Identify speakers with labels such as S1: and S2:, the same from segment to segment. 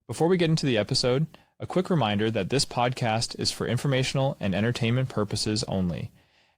S1: Before we get into the episode, a quick reminder that this podcast is for informational and entertainment purposes only,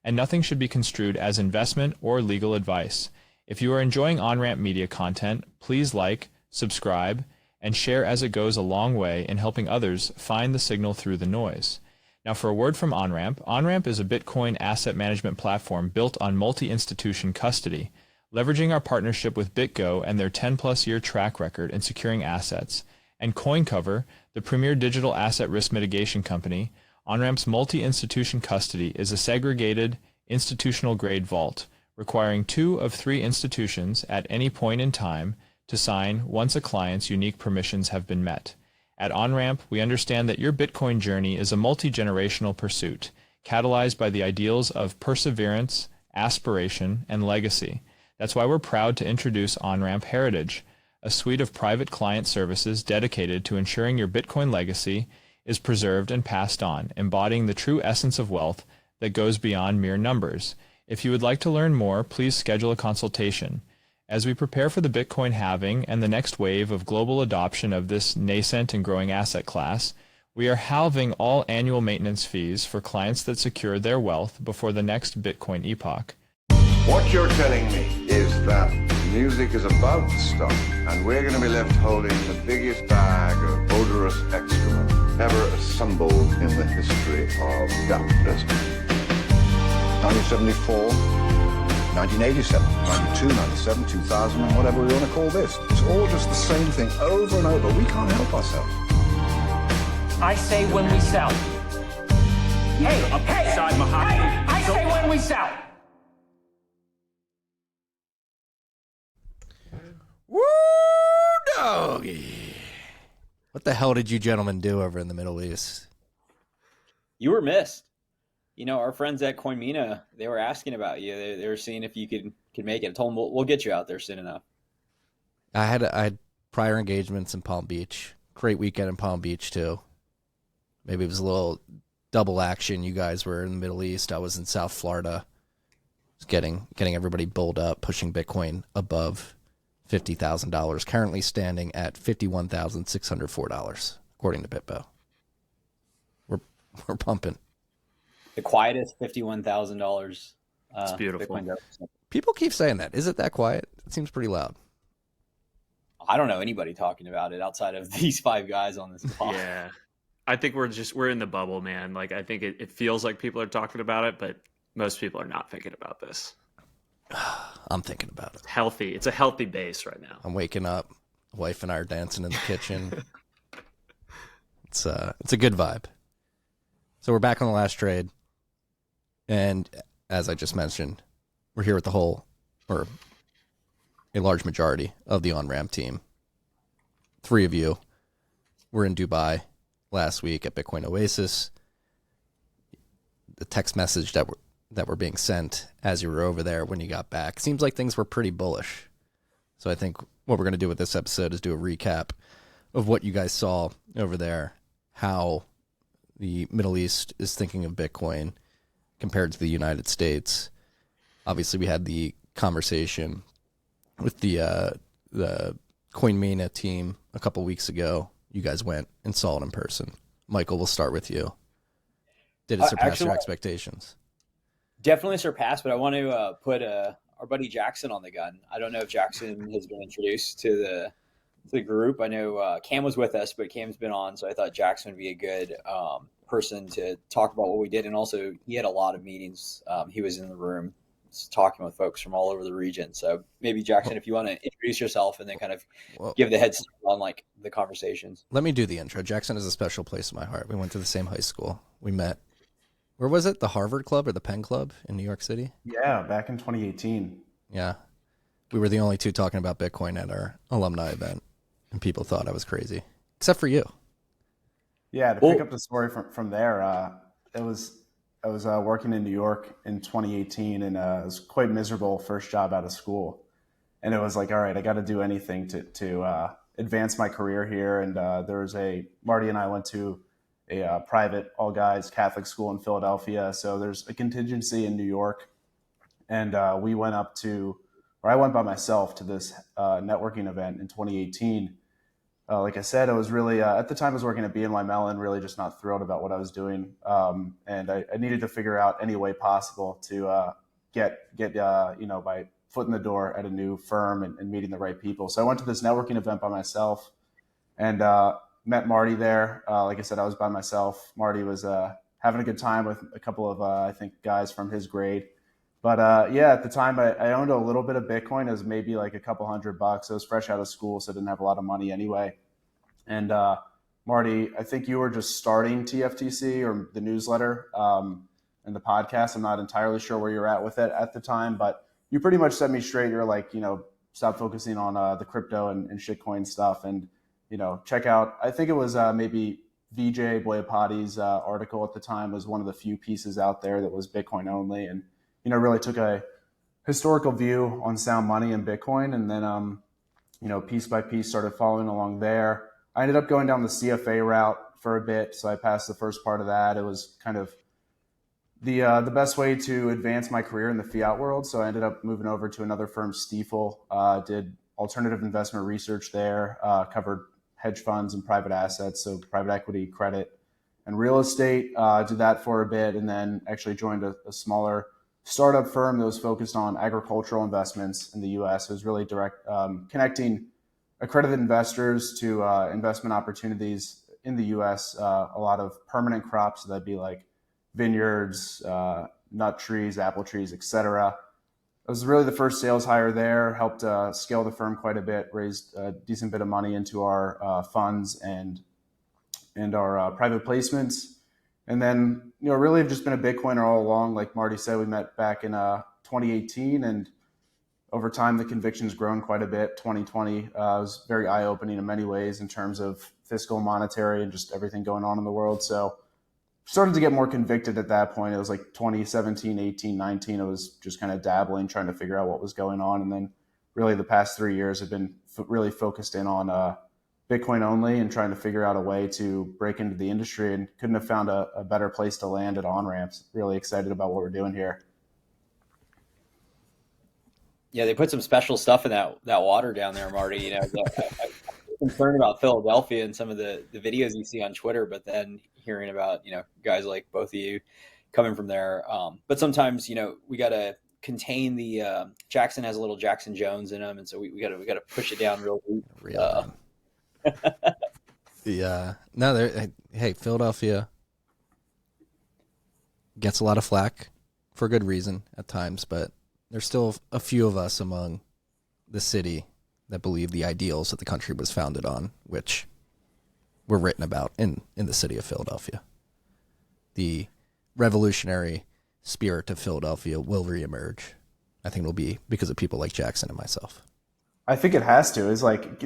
S1: and nothing should be construed as investment or legal advice. If you are enjoying Onramp media content, please like, subscribe, and share, as it goes a long way in helping others find the signal through the noise. Now for a word from Onramp. Onramp is a Bitcoin asset management platform built on multi-institution custody, leveraging our partnership with BitGo and their 10-plus year track record in securing assets, and CoinCover, the premier digital asset risk mitigation company. Onramp's multi-institution custody is a segregated, institutional-grade vault, requiring 2 of 3 institutions at any point in time to sign once a client's unique permissions have been met. At Onramp, we understand that your Bitcoin journey is a multi-generational pursuit, catalyzed by the ideals of perseverance, aspiration, and legacy. That's why we're proud to introduce Onramp Heritage, a suite of private client services dedicated to ensuring your Bitcoin legacy is preserved and passed on, embodying the true essence of wealth that goes beyond mere numbers. If you would like to learn more, please schedule a consultation. As we prepare for the Bitcoin halving and the next wave of global adoption of this nascent and growing asset class, we are halving all annual maintenance fees for clients that secure their wealth before the next Bitcoin epoch.
S2: What you're telling me is that music is about to stop, and we're going to be left holding the biggest bag of odorous excrement ever assembled in the history of capitalism. 1974. 1987, 92, 97, 2000, and whatever we want to call this. It's all just the same thing over and over. We can't help ourselves.
S3: I say when we sell. Hey, I say when we sell.
S4: Woo, doggy. What the hell did you gentlemen do over in the Middle East?
S5: You were missed. You know, our friends at MENA, they were asking about you. They were seeing if you could make it. I told them we'll get you out there soon enough.
S4: I had prior engagements in Palm Beach. Great weekend in Palm Beach too. Maybe it was a little double action. You guys were in the Middle East. I was in South Florida. Just getting everybody bulled up, pushing Bitcoin above $50,000. Currently standing at $51,604 according to BitBo. We're pumping.
S5: The quietest $51,000.
S6: It's beautiful.
S5: Bitcoin.
S4: People keep saying that. Is it that quiet? It seems pretty loud.
S5: I don't know anybody talking about it outside of these 5 guys on this call.
S6: Yeah. I think we're in the bubble, man. Like, I think it feels like people are talking about it, but most people are not thinking about this.
S4: I'm thinking about it.
S6: It's healthy. It's a healthy base right now.
S4: I'm waking up. Wife and I are dancing in the kitchen. It's a good vibe. So we're back on the last trade. And as I just mentioned, we're here with a large majority of the Onramp team. 3 of you were in Dubai last week at Bitcoin Oasis. The text message that were being sent as you were over there when you got back seems like things were pretty bullish. So I think what we're going to do with this episode is do a recap of what you guys saw over there, how the Middle East is thinking of Bitcoin compared to the United States. Obviously, we had the conversation with the MENA team a couple weeks ago. You guys went and saw it in person. Michael, we'll start with you. Did it surpass your expectations?
S5: Definitely surpassed, but I want to put our buddy Jackson on the gun. I don't know if Jackson has been introduced to the group. I know Cam was with us, but Cam's been on, so I thought Jackson would be a good person to talk about what we did. And also, he had a lot of meetings. He was in the room talking with folks from all over the region. So maybe, Jackson, if you want to introduce yourself and then kind of give the head start on like the conversations.
S4: Let me do the intro. Jackson is a special place in my heart. We went to the same high school. We met. Where was it? The Harvard Club or the Penn Club in New York City?
S7: Yeah, back in 2018.
S4: Yeah. We were the only 2 talking about Bitcoin at our alumni event, and people thought I was crazy, except for you.
S7: Yeah, to pick up the story from there, I was working in New York in 2018, and it was quite miserable first job out of school. And it was like, all right, I got to do anything to advance my career here. And Marty and I went to a private all guys Catholic school in Philadelphia. So there's a contingency in New York. And I went by myself to this networking event in 2018. like I said, I was really at the time I was working at BNY Mellon, really just not thrilled about what I was doing, and I needed to figure out any way possible to get my foot in the door at a new firm and meeting the right people. So I went to this networking event by myself and met Marty there. Like I said, I was by myself. Marty was having a good time with a couple of I think guys from his grade. But at the time I owned a little bit of Bitcoin. It was maybe like a couple $100. I was fresh out of school, so I didn't have a lot of money anyway. And Marty, I think you were just starting TFTC or the newsletter and the podcast. I'm not entirely sure where you're at with it at the time, but you pretty much set me straight. You're like, stop focusing on the crypto and shitcoin stuff, and check out. I think it was maybe VJ Boyapati's article at the time was one of the few pieces out there that was Bitcoin only, and really took a historical view on sound money and Bitcoin, and then piece by piece started following along there. I ended up going down the CFA route for a bit, so I passed the first part of that. It was kind of the best way to advance my career in the fiat world. So I ended up moving over to another firm, Stifel, did alternative investment research there, covered hedge funds and private assets, so private equity, credit, and real estate. Did that for a bit, and then actually joined a smaller startup firm that was focused on agricultural investments in the U.S. It was really direct connecting accredited investors to investment opportunities in the U.S. A lot of permanent crops, so that'd be like vineyards, nut trees, apple trees, etc. I was really the first sales hire there, helped scale the firm quite a bit, raised a decent bit of money into our funds and our private placements. And then, really have just been a Bitcoiner all along. Like Marty said, we met back in 2018, and over time, the conviction's grown quite a bit. 2020 was very eye-opening in many ways in terms of fiscal, monetary, and just everything going on in the world. So started to get more convicted at that point. It was like 2017, 18, 19. I was just kind of dabbling, trying to figure out what was going on. And then really the past 3 years have been really focused in on Bitcoin only and trying to figure out a way to break into the industry, and couldn't have found a better place to land at Onramp. Really excited about what we're doing here.
S5: Yeah, they put some special stuff in that water down there, Marty. I'm concerned about Philadelphia and some of the videos you see on Twitter, but then hearing about, guys like both of you coming from there. But sometimes, we got to contain the Jackson has a little Jackson Jones in him, and so we got to push it down real deep.
S4: Hey, Philadelphia gets a lot of flack for good reason at times, but there's still a few of us among the city that believe the ideals that the country was founded on, which were written about in the city of Philadelphia. The revolutionary spirit of Philadelphia will reemerge. I think it'll be because of people like Jackson and myself.
S7: I think it has to. It's like,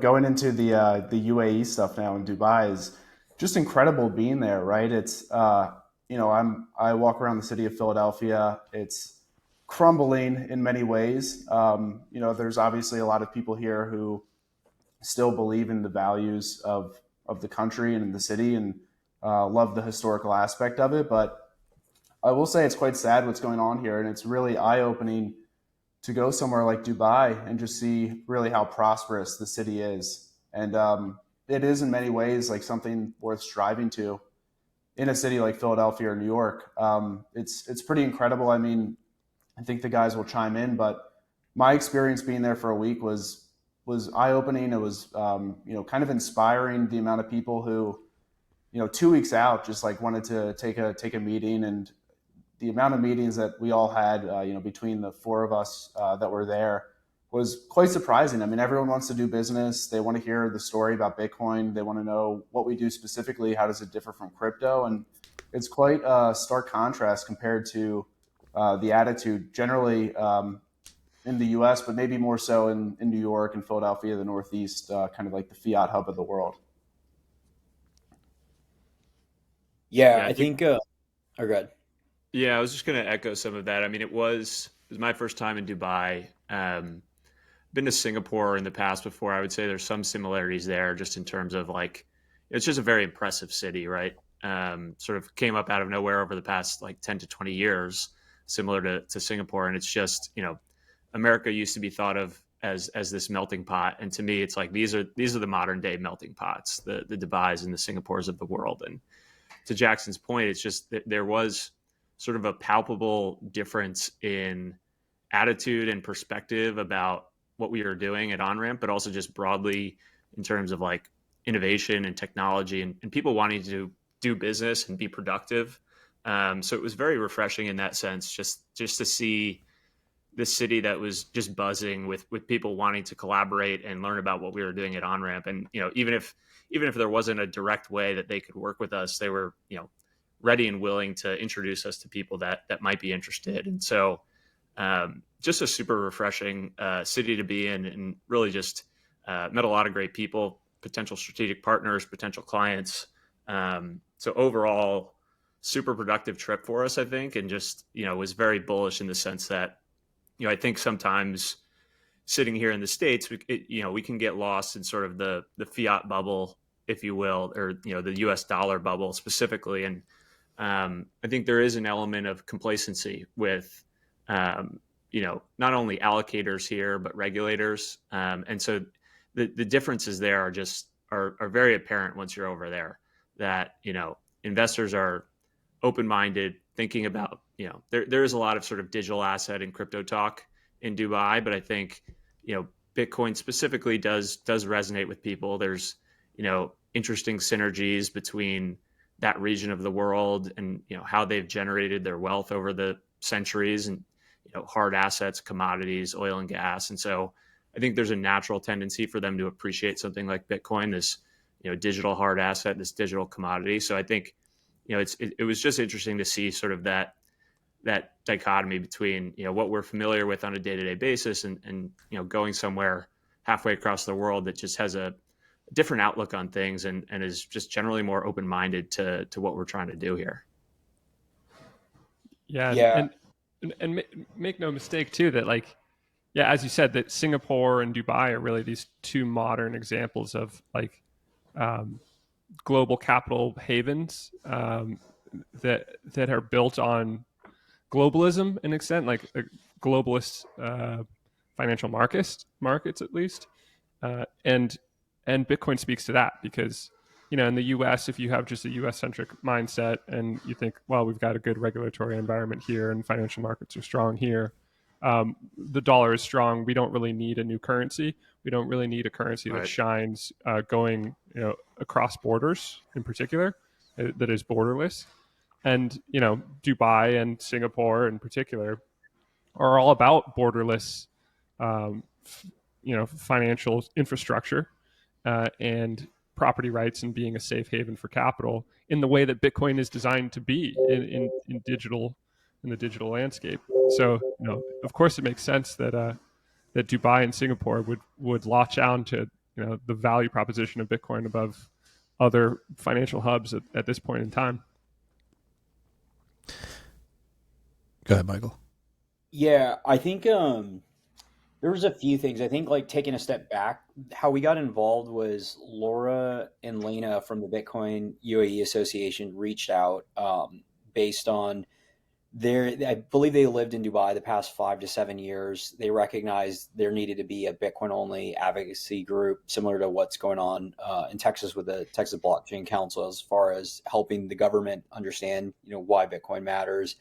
S7: going into the UAE stuff now in Dubai is just incredible being there, right? It's, I walk around the city of Philadelphia. It's crumbling in many ways. There's obviously a lot of people here who still believe in the values of the country and in the city, and love the historical aspect of it. But I will say it's quite sad what's going on here, and it's really eye-opening to go somewhere like Dubai and just see really how prosperous the city is. And it is in many ways like something worth striving to in a city like Philadelphia or New York. It's pretty incredible. I mean, I think the guys will chime in, but my experience being there for a week was eye-opening. It was, kind of inspiring, the amount of people who, 2 weeks out just like wanted to take a meeting, and the amount of meetings that we all had, between the four of us that were there was quite surprising. I mean, everyone wants to do business. They want to hear the story about Bitcoin. They want to know what we do specifically. How does it differ from crypto? And it's quite a stark contrast compared to the attitude generally in the U.S., but maybe more so in New York and Philadelphia, the Northeast, kind of like the fiat hub of the world.
S5: Yeah, I think. Oh, good.
S6: Yeah, I was just going to echo some of that. I mean, it was my first time in Dubai. Been to Singapore in the past before. I would say there's some similarities there, just in terms of like, it's just a very impressive city, right? Sort of came up out of nowhere over the past like 10 to 20 years, similar to Singapore. And it's just, America used to be thought of as this melting pot. And to me, it's like these are the modern day melting pots, the Dubais and the Singapores of the world. And to Jackson's point, it's just that there was sort of a palpable difference in attitude and perspective about what we were doing at Onramp, but also just broadly in terms of like innovation and technology and people wanting to do business and be productive. So it was very refreshing in that sense, just to see this city that was just buzzing with people wanting to collaborate and learn about what we were doing at Onramp. And, even if there wasn't a direct way that they could work with us, they were, ready and willing to introduce us to people that might be interested. And so just a super refreshing city to be in, and really just met a lot of great people, potential strategic partners, potential clients. So overall, super productive trip for us, I think, and just, was very bullish in the sense that, I think sometimes sitting here in the States, we can get lost in sort of the fiat bubble, if you will, or, the US dollar bubble specifically. And I think there is an element of complacency with, not only allocators here, but regulators. And so the differences there are very apparent once you're over there, that, investors are open-minded, thinking about, there is a lot of sort of digital asset and crypto talk in Dubai, but I think, Bitcoin specifically does resonate with people. There's, interesting synergies between that region of the world and, how they've generated their wealth over the centuries, and, hard assets, commodities, oil and gas. And so I think there's a natural tendency for them to appreciate something like Bitcoin, this, digital hard asset, this digital commodity. So I think, it was just interesting to see sort of that dichotomy between, what we're familiar with on a day-to-day basis and going somewhere halfway across the world that just has a different outlook on things and is just generally more open-minded to what we're trying to do here.
S8: Yeah. And make no mistake too, that like, yeah, as you said, that Singapore and Dubai are really these two modern examples of like, global capital havens that are built on globalism in an extent, like a globalist financial markets at least, and Bitcoin speaks to that because in the U.S., if you have just a U.S. centric mindset and you think, well, we've got a good regulatory environment here and financial markets are strong here, the dollar is strong. We don't really need a new currency. We don't really need a currency that shines going across borders in particular, that is borderless. And Dubai and Singapore in particular are all about borderless financial infrastructure and property rights and being a safe haven for capital in the way that Bitcoin is designed to be in the digital landscape. So, of course, it makes sense that that Dubai and Singapore would latch on to the value proposition of Bitcoin above other financial hubs at this point in time.
S4: Go ahead, Michael.
S5: Yeah, I think there was a few things. I think like taking a step back, how we got involved was Laura and Lena from the Bitcoin UAE Association reached out based on I believe they lived in Dubai the past 5 to 7 years. They recognized there needed to be a Bitcoin only advocacy group similar to what's going on in Texas with the Texas Blockchain Council, as far as helping the government understand, why Bitcoin matters,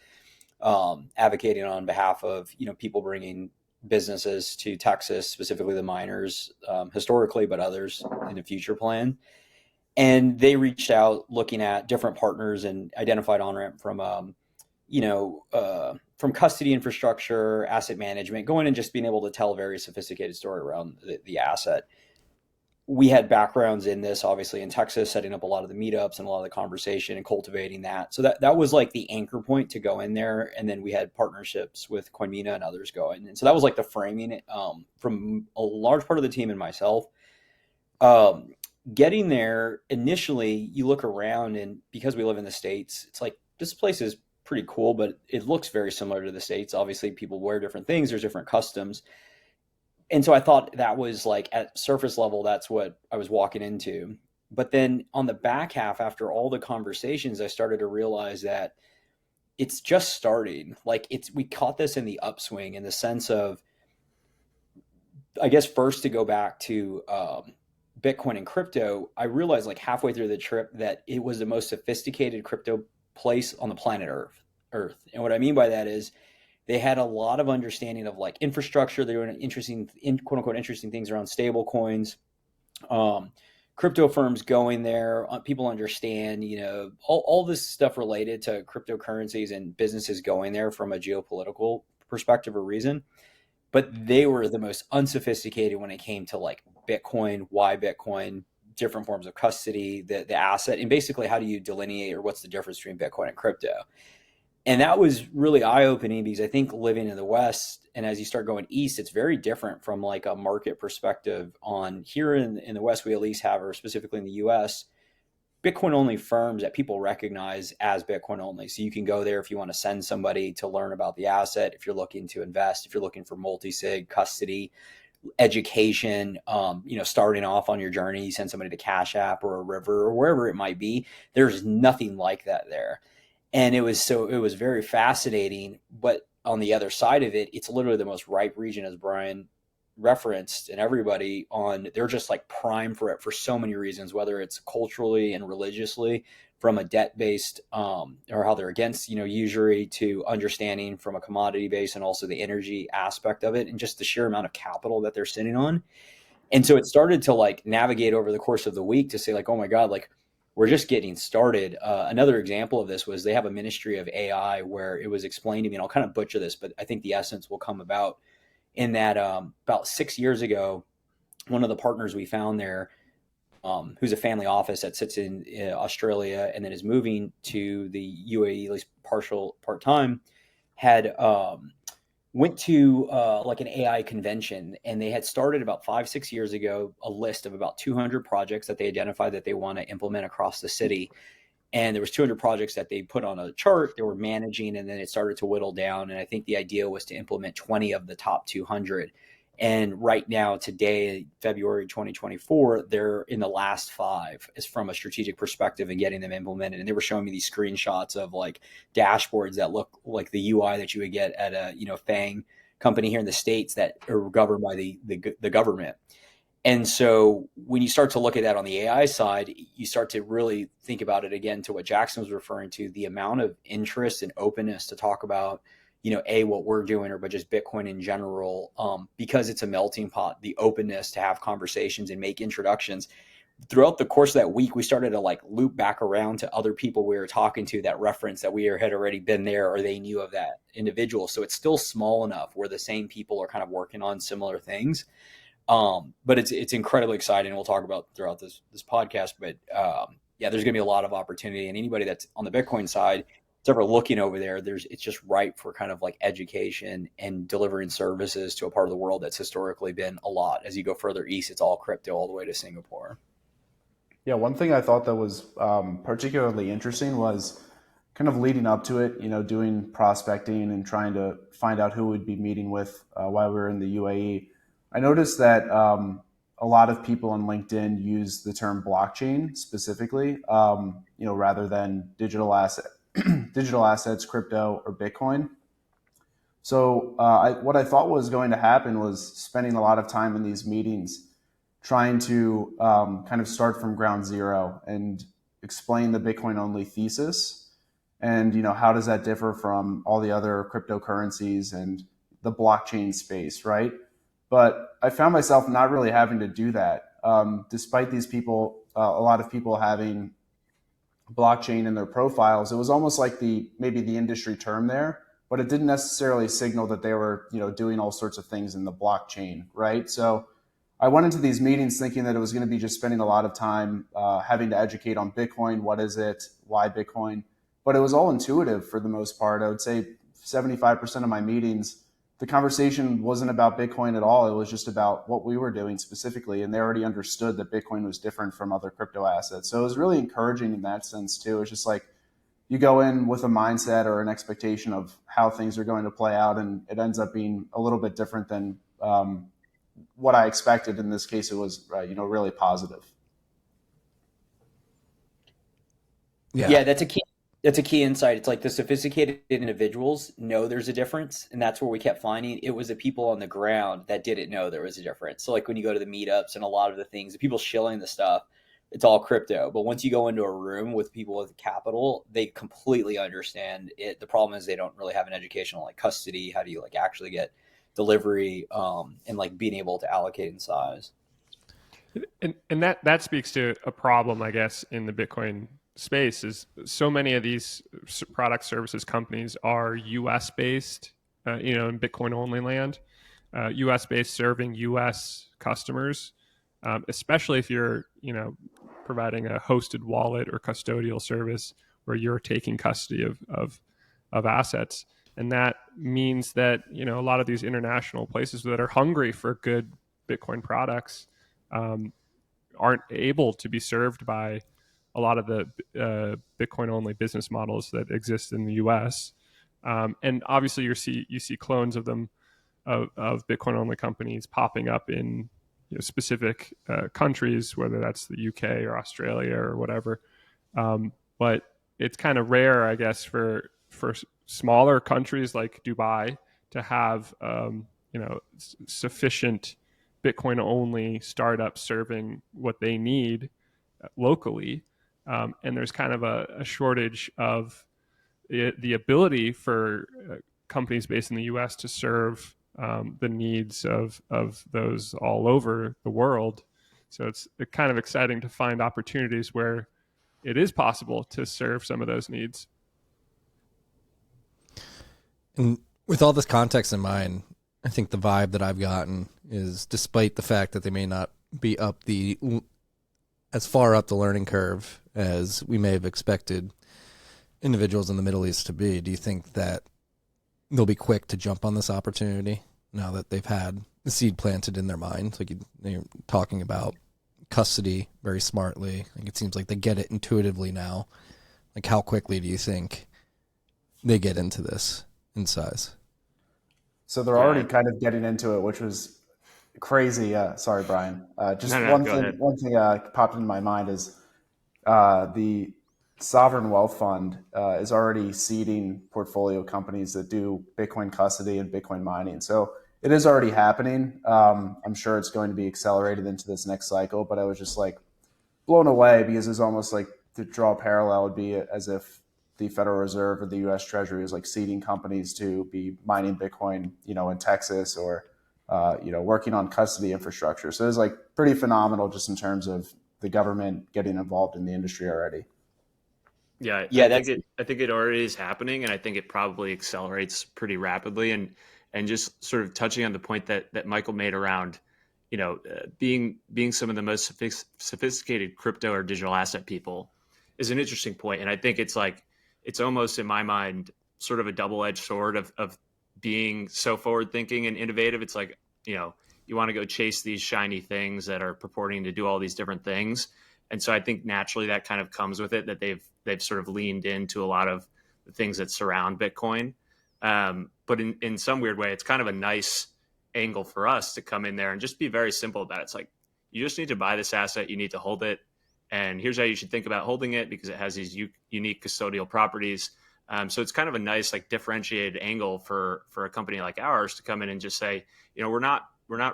S5: advocating on behalf of, people bringing businesses to Texas, specifically the miners, historically, but others in the future plan. And they reached out looking at different partners and identified Onramp from, from custody infrastructure, asset management, going and just being able to tell a very sophisticated story around the asset. We had backgrounds in this, obviously in Texas, setting up a lot of the meetups and a lot of the conversation and cultivating that. So that was like the anchor point to go in there. And then we had partnerships with MENA and others going. And so that was like the framing from a large part of the team and myself. Getting there, initially, you look around, and because we live in the States, it's like, this place is pretty cool, but it looks very similar to the States. Obviously, people wear different things. There's different customs. And so I thought that was like at surface level, that's what I was walking into. But then on the back half, after all the conversations, I started to realize that it's just starting. Like we caught this in the upswing, in the sense of I guess first to go back to Bitcoin and crypto, I realized like halfway through the trip that it was the most sophisticated crypto place on the planet Earth. And what I mean by that is they had a lot of understanding of like infrastructure. They were doing quote unquote interesting things around stable coins. Crypto firms going there, people understand, all this stuff related to cryptocurrencies and businesses going there from a geopolitical perspective or reason. But they were the most unsophisticated when it came to like Bitcoin, why Bitcoin, different forms of custody, the asset, and basically how do you delineate or what's the difference between Bitcoin and crypto. And that was really eye-opening because I think living in the West, and as you start going east, it's very different from like a market perspective. On here in the West, we at least have, or specifically in the US, Bitcoin only firms that people recognize as Bitcoin only. So you can go there if you want to send somebody to learn about the asset, if you're looking to invest, if you're looking for multisig, custody, education, starting off on your journey, you send somebody to Cash App or a River or wherever it might be. There's nothing like that there. And it was very fascinating. But on the other side of it, it's literally the most ripe region, as Brian referenced, and everybody they're just like prime for it for so many reasons, whether it's culturally and religiously, from a debt-based or how they're against, usury, to understanding from a commodity base, and also the energy aspect of it, and just the sheer amount of capital that they're sitting on. And so it started to like navigate over the course of the week to say like, oh my God, like we're just getting started. Another example of this was they have a ministry of AI where it was explained to me, and I'll kind of butcher this, but I think the essence will come about in that about 6 years ago, one of the partners we found there, who's a family office that sits in Australia and then is moving to the UAE, at least part-time, had went to like an AI convention, and they had started about 5-6 years ago a list of about 200 projects that they identified that they want to implement across the city. And there was 200 projects that they put on a chart they were managing, and then it started to whittle down. And I think the idea was to implement 20 of the top 200. And right now, today, February 2024, they're in the last 5 is from a strategic perspective and getting them implemented. And they were showing me these screenshots of like dashboards that look like the UI that you would get at a FANG company here in the States that are governed by the government. And so when you start to look at that on the AI side, you start to really think about it again to what Jackson was referring to, the amount of interest and openness to talk about, what we're doing, but just Bitcoin in general, because it's a melting pot, the openness to have conversations and make introductions. Throughout the course of that week, we started to like loop back around to other people we were talking to that reference that we had already been there or they knew of that individual. So it's still small enough where the same people are kind of working on similar things. But it's incredibly exciting. We'll talk about throughout this podcast, but there's going to be a lot of opportunity, and anybody that's on the Bitcoin side, it's ever looking over there, it's just ripe for kind of like education and delivering services to a part of the world that's historically been a lot. As you go further east, it's all crypto all the way to Singapore.
S7: Yeah, one thing I thought that was particularly interesting was kind of leading up to it, doing prospecting and trying to find out who we'd be meeting with while we were in the UAE. I noticed that a lot of people on LinkedIn use the term blockchain specifically, rather than digital assets, crypto, or Bitcoin. So what I thought was going to happen was spending a lot of time in these meetings trying to kind of start from ground zero and explain the Bitcoin only thesis. And, how does that differ from all the other cryptocurrencies and the blockchain space, right? But I found myself not really having to do that, despite these people, a lot of people having blockchain in their profiles. It was almost like maybe the industry term there, but it didn't necessarily signal that they were, doing all sorts of things in the blockchain, right? So I went into these meetings thinking that it was going to be just spending a lot of time having to educate on Bitcoin. What is it? Why Bitcoin? But it was all intuitive for the most part. I would say 75% of my meetings, the conversation wasn't about Bitcoin at all. It was just about what we were doing specifically. And they already understood that Bitcoin was different from other crypto assets. So it was really encouraging in that sense too. It's just like you go in with a mindset or an expectation of how things are going to play out, and it ends up being a little bit different than what I expected. In this case, it was really positive.
S5: Yeah, that's a key. It's a key insight. It's like the sophisticated individuals know there's a difference, and that's where we kept finding it was the people on the ground that didn't know there was a difference. So like when you go to the meetups and a lot of the things, the people shilling the stuff, it's all crypto. But once you go into a room with people with capital, they completely understand it. The problem is they don't really have an educational like custody. How do you like actually get delivery and like being able to allocate in size?
S8: And that speaks to a problem, I guess, in the Bitcoin space is so many of these product services companies are US based, in Bitcoin only land, US based serving US customers, especially if you're, providing a hosted wallet or custodial service where you're taking custody of assets. And that means that, a lot of these international places that are hungry for good Bitcoin products aren't able to be served by a lot of the Bitcoin only business models that exist in the US. And obviously you see clones of them, of Bitcoin only companies popping up in specific countries, whether that's the UK or Australia or whatever. But it's kind of rare, I guess, for smaller countries like Dubai to have, sufficient Bitcoin only startups serving what they need locally. And there's kind of a shortage of the ability for companies based in the US to serve the needs of those all over the world. So it's kind of exciting to find opportunities where it is possible to serve some of those needs.
S4: And with all this context in mind, I think the vibe that I've gotten is, despite the fact that they may not be as far up the learning curve as we may have expected individuals in the Middle East to be, do you think that they'll be quick to jump on this opportunity now that they've had the seed planted in their mind? Like you're talking about custody very smartly. Like it seems like they get it intuitively now. Like how quickly do you think they get into this in size?
S7: So they're already kind of getting into it, which was crazy. Sorry, Brian. One thing popped into my mind is the Sovereign Wealth Fund is already seeding portfolio companies that do Bitcoin custody and Bitcoin mining. So it is already happening. I'm sure it's going to be accelerated into this next cycle, but I was just like blown away because it's almost like, to draw a parallel would be as if the Federal Reserve or the U.S. Treasury is like seeding companies to be mining Bitcoin, in Texas or, working on custody infrastructure. So it's like pretty phenomenal just in terms of the government getting involved in the industry already.
S6: Yeah, I think it already is happening, and I think it probably accelerates pretty rapidly. And just sort of touching on the point that Michael made around, being some of the most sophisticated crypto or digital asset people is an interesting point. And I think it's almost in my mind sort of a double-edged sword of being so forward-thinking and innovative. It's like, you want to go chase these shiny things that are purporting to do all these different things. And so I think naturally that kind of comes with it, that they've sort of leaned into a lot of the things that surround Bitcoin. But in some weird way, it's kind of a nice angle for us to come in there and just be very simple about it. It's like, you just need to buy this asset, you need to hold it, and here's how you should think about holding it because it has these unique custodial properties. So it's kind of a nice, like, differentiated angle for a company like ours to come in and just say, we're not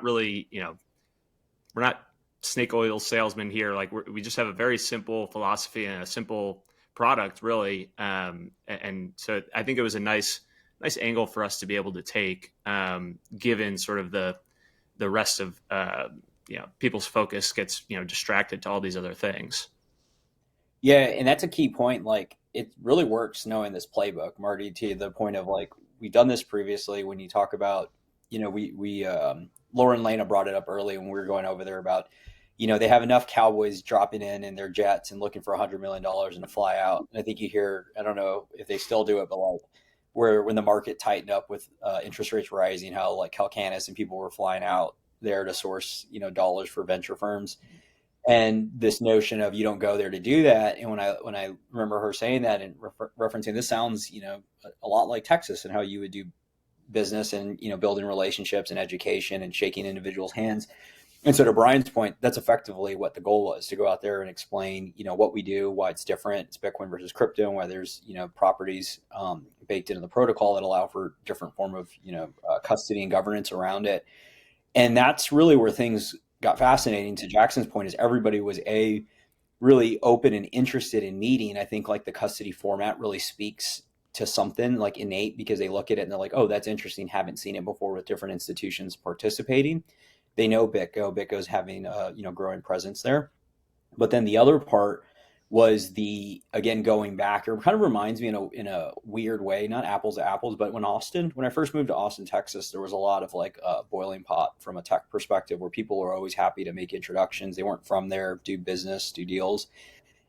S6: really, we're not snake oil salesmen here. Like we just have a very simple philosophy and a simple product, really. And so I think it was a nice angle for us to be able to take, given sort of the rest of people's focus gets distracted to all these other things.
S5: Yeah, and that's a key point. Like it really works knowing this playbook, Marty, to the point of like we've done this previously. When you talk about we Lauren Lena brought it up early when we were going over there about they have enough cowboys dropping in their jets and looking for $100 million and to fly out. And I think you hear, I don't know if they still do it, but like when the market tightened up with interest rates rising, how like Calcanis and people were flying out there to source, dollars for venture firms. And this notion of you don't go there to do that. And when I remember her saying that and referencing, this sounds, a lot like Texas and how you would do business and, building relationships and education and shaking individuals' hands. And so to Brian's point, that's effectively what the goal was, to go out there and explain, what we do, why it's different. It's Bitcoin versus crypto, and why there's, properties baked into the protocol that allow for different form of, custody and governance around it. And that's really where things got fascinating. To Jackson's point, is everybody was really open and interested in meeting. I think like the custody format really speaks to something like innate, because they look at it and they're like, oh, that's interesting. Haven't seen it before with different institutions participating. They know BitGo's having a growing presence there. But then the other part was again, going back, it kind of reminds me in a weird way, not apples to apples, but when I first moved to Austin, Texas, there was a lot of like boiling pot from a tech perspective, where people were always happy to make introductions. They weren't from there, do business, do deals.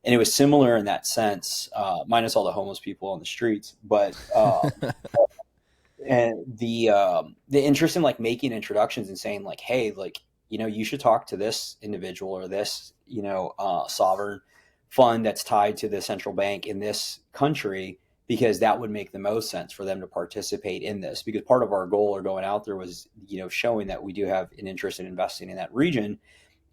S5: And it was similar in that sense, minus all the homeless people on the streets. But and the interest in like making introductions and saying like, hey, like, you should talk to this individual or this, sovereign fund that's tied to the central bank in this country, because that would make the most sense for them to participate in this. Because part of our goal or going out there was, showing that we do have an interest in investing in that region.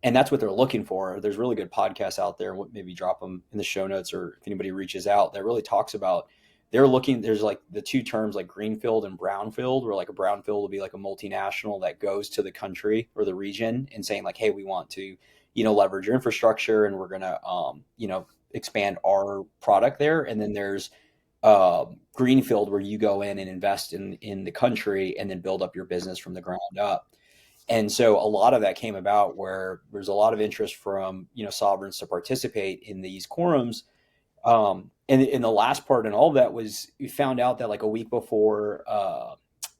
S5: And that's what they're looking for. There's really good podcasts out there. Maybe drop them in the show notes, or if anybody reaches out, that really talks about, there's like the two terms like greenfield and brownfield, where like a brownfield will be like a multinational that goes to the country or the region and saying like, hey, we want to, leverage your infrastructure, and we're going to, expand our product there. And then there's greenfield, where you go in and invest in the country and then build up your business from the ground up. And so a lot of that came about where there's a lot of interest from, sovereigns to participate in these quorums. And in the last part and all of that was, we found out that like a week before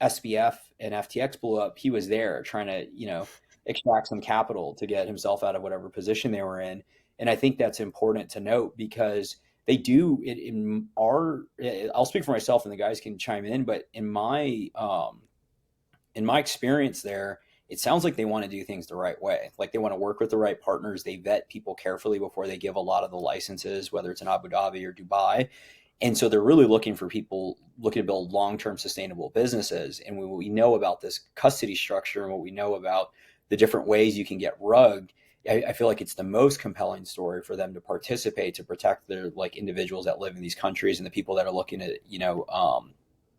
S5: SBF and FTX blew up, he was there trying to, extract some capital to get himself out of whatever position they were in. And I think that's important to note, because they do it I'll speak for myself and the guys can chime in, but in my experience there, it sounds like they want to do things the right way. Like they want to work with the right partners. They vet people carefully before they give a lot of the licenses, whether it's in Abu Dhabi or Dubai. And so they're really looking for people looking to build long-term sustainable businesses. And what we know about this custody structure and what we know about the different ways you can get rugged, I feel like it's the most compelling story for them to participate, to protect their like individuals that live in these countries and the people that are looking at,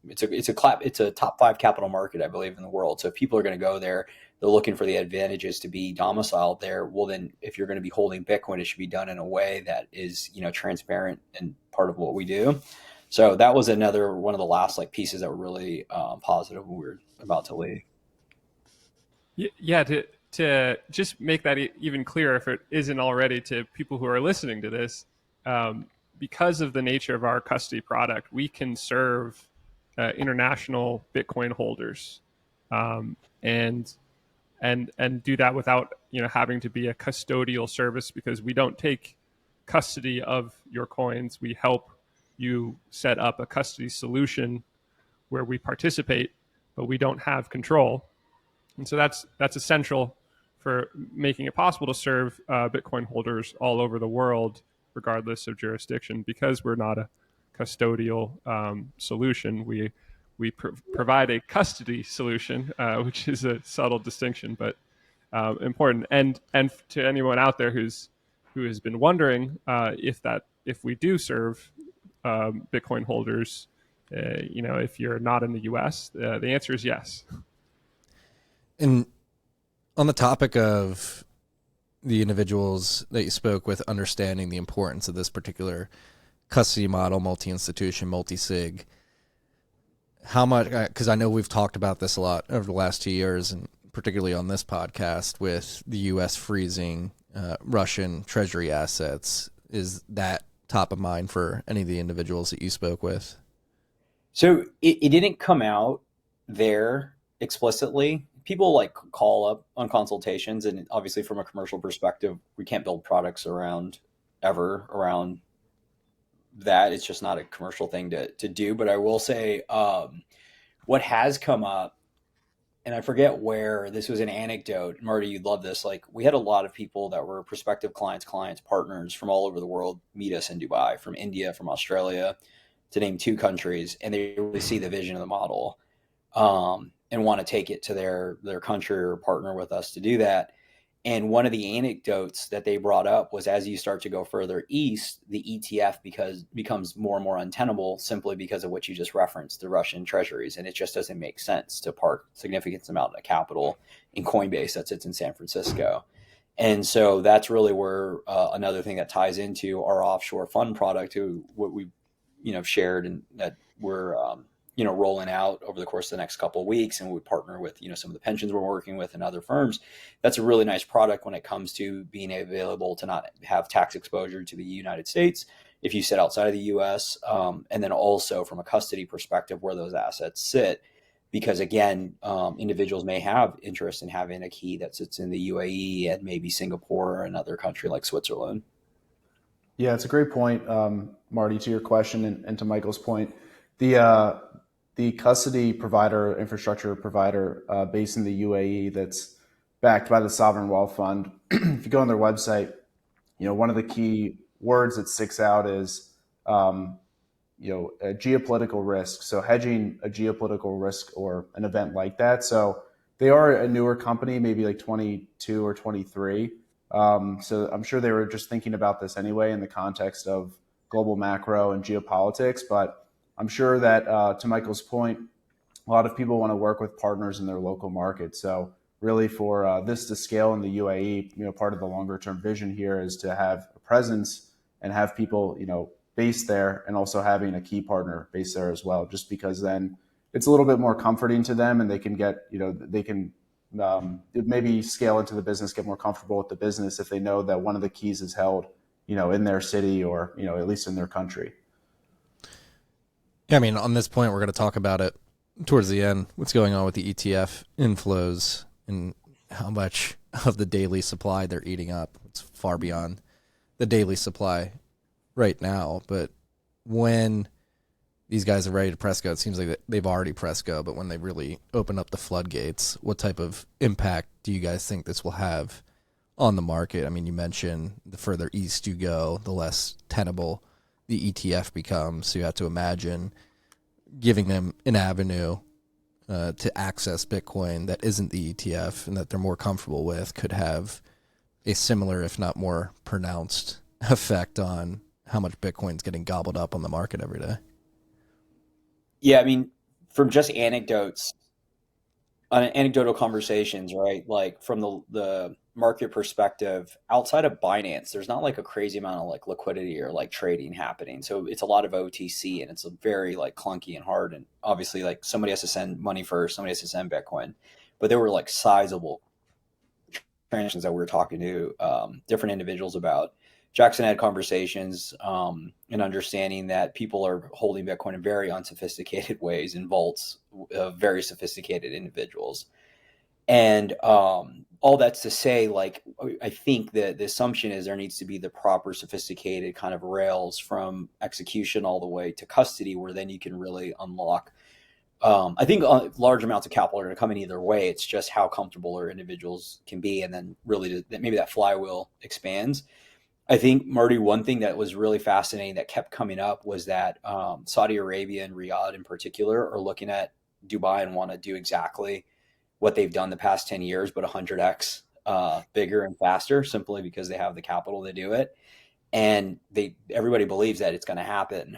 S5: it's a top 5 capital market, I believe, in the world. So if people are going to go there, they're looking for the advantages to be domiciled there. Well, then if you're going to be holding Bitcoin, it should be done in a way that is, transparent and part of what we do. So that was another one of the last like pieces that were really positive when we were about to leave.
S8: Yeah. To just make that even clearer, if it isn't already, to people who are listening to this, because of the nature of our custody product, we can serve international Bitcoin holders, and do that without having to be a custodial service, because we don't take custody of your coins. We help you set up a custody solution where we participate, but we don't have control. And so that's essential for making it possible to serve Bitcoin holders all over the world, regardless of jurisdiction. Because we're not a custodial solution, we provide a custody solution, which is a subtle distinction, but important. And to anyone out there who has been wondering if we do serve Bitcoin holders, if you're not in the U.S., the answer is yes.
S4: And on the topic of the individuals that you spoke with understanding the importance of this particular custody model, multi-institution, multisig, how much, because I know we've talked about this a lot over the last 2 years, and particularly on this podcast, with the U.S. freezing Russian treasury assets, is that top of mind for any of the individuals that you spoke with?
S5: So it didn't come out there explicitly. People like call up on consultations, and obviously from a commercial perspective, we can't build products around that. It's just not a commercial thing to do. But I will say what has come up, and I forget where, this was an anecdote. Marty, you'd love this. Like, we had a lot of people that were prospective clients, partners from all over the world meet us in Dubai, from India, from Australia, to name 2 countries. And they really see the vision of the model. And want to take it to their country or partner with us to do that. And one of the anecdotes that they brought up was as you start to go further east, the ETF becomes more and more untenable simply because of what you just referenced, the Russian treasuries. And it just doesn't make sense to park significant amount of capital in Coinbase that sits in San Francisco. And so that's really where another thing that ties into our offshore fund product, what we shared and that we're rolling out over the course of the next couple of weeks, and we partner with some of the pensions we're working with and other firms. That's a really nice product when it comes to being available to not have tax exposure to the United States if you sit outside of the U.S. And then also from a custody perspective where those assets sit, because again, individuals may have interest in having a key that sits in the UAE and maybe Singapore or another country like Switzerland.
S7: Yeah, it's a great point, Marty, to your question and to Michael's point. The custody provider, infrastructure provider based in the UAE that's backed by the Sovereign Wealth Fund, if you go on their website, one of the key words that sticks out is a geopolitical risk. So hedging a geopolitical risk or an event like that. So they are a newer company, maybe like 22 or 23. So I'm sure they were just thinking about this anyway in the context of global macro and geopolitics. But I'm sure that to Michael's point, a lot of people want to work with partners in their local market. So really for this to scale in the UAE, part of the longer term vision here is to have a presence and have people, based there, and also having a key partner based there as well, just because then it's a little bit more comforting to them and they can get, they can maybe scale into the business, get more comfortable with the business if they know that one of the keys is held, in their city or, at least in their country.
S4: Yeah, I mean, on this point, we're going to talk about it towards the end, what's going on with the ETF inflows and how much of the daily supply they're eating up. It's far beyond the daily supply right now. But when these guys are ready to press go, it seems like they've already pressed go, but when they really open up the floodgates, what type of impact do you guys think this will have on the market? I mean, you mentioned the further east you go, the less tenable the ETF becomes. So you have to imagine giving them an avenue to access Bitcoin that isn't the ETF and that they're more comfortable with could have a similar, if not more pronounced effect on how much Bitcoin's getting gobbled up on the market every day.
S5: Yeah, I mean, from just anecdotal conversations, right? Like from the market perspective, outside of Binance, there's not like a crazy amount of like liquidity or like trading happening. So it's a lot of OTC and it's very like clunky and hard. And obviously like somebody has to send money first, somebody has to send Bitcoin. But there were like sizable transactions that we were talking to different individuals about. Jackson had conversations and understanding that people are holding Bitcoin in very unsophisticated ways in vaults of very sophisticated individuals. And all that's to say, like, I think that the assumption is there needs to be the proper sophisticated kind of rails from execution all the way to custody, where then you can really unlock. I think large amounts of capital are going to come in either way. It's just how comfortable our individuals can be. And then really maybe that flywheel expands. I think, Marty, one thing that was really fascinating that kept coming up was that Saudi Arabia and Riyadh in particular are looking at Dubai and want to do exactly what they've done the past 10 years, but 100x bigger and faster, simply because they have the capital to do it. And everybody believes that it's going to happen.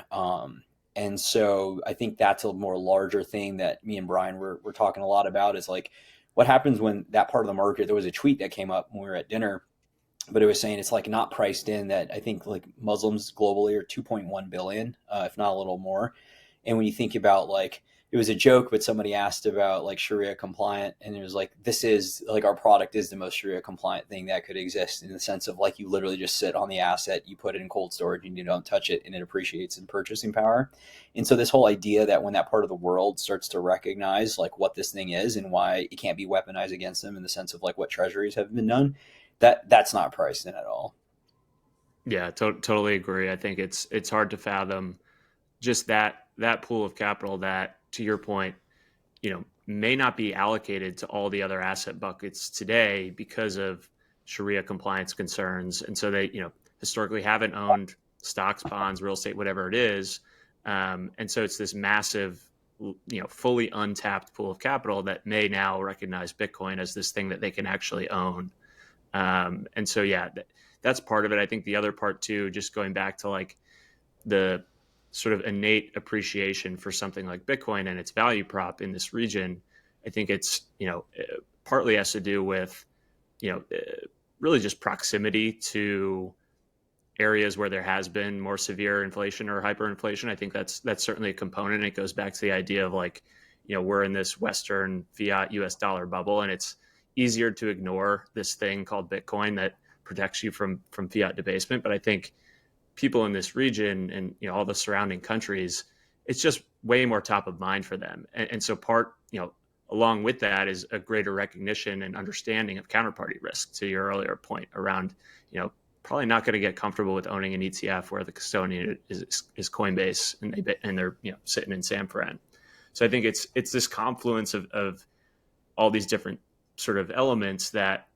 S5: And so I think that's a more larger thing that me and Brian were talking a lot about, is like what happens when that part of the market. There was a tweet that came up when we were at dinner, but it was saying it's like not priced in that I think like Muslims globally are 2.1 billion, if not a little more. And when you think about like, it was a joke, but somebody asked about like Sharia compliant, and it was like, this is like, our product is the most Sharia compliant thing that could exist, in the sense of like, you literally just sit on the asset, you put it in cold storage and you don't touch it, and it appreciates in purchasing power. And so this whole idea that when that part of the world starts to recognize like what this thing is and why it can't be weaponized against them, in the sense of like what treasuries have been done, that's not priced in at all.
S6: Yeah, totally agree. I think it's hard to fathom just that pool of capital that, to your point, may not be allocated to all the other asset buckets today because of Sharia compliance concerns. And so they, historically haven't owned stocks, bonds, real estate, whatever it is. And so it's this massive, fully untapped pool of capital that may now recognize Bitcoin as this thing that they can actually own. And so, yeah, that's part of it. I think the other part too, just going back to like the sort of innate appreciation for something like Bitcoin and its value prop in this region, I think it's, partly has to do with, really just proximity to areas where there has been more severe inflation or hyperinflation. I think that's certainly a component. It goes back to the idea of like, we're in this Western fiat US dollar bubble, and it's easier to ignore this thing called Bitcoin that protects you from fiat debasement. But I think people in this region and all the surrounding countries, it's just way more top of mind for them. And so along with that is a greater recognition and understanding of counterparty risk, to your earlier point around, probably not going to get comfortable with owning an ETF where the custodian is Coinbase and they're sitting in San Fran. So I think it's this confluence of all these different sort of elements that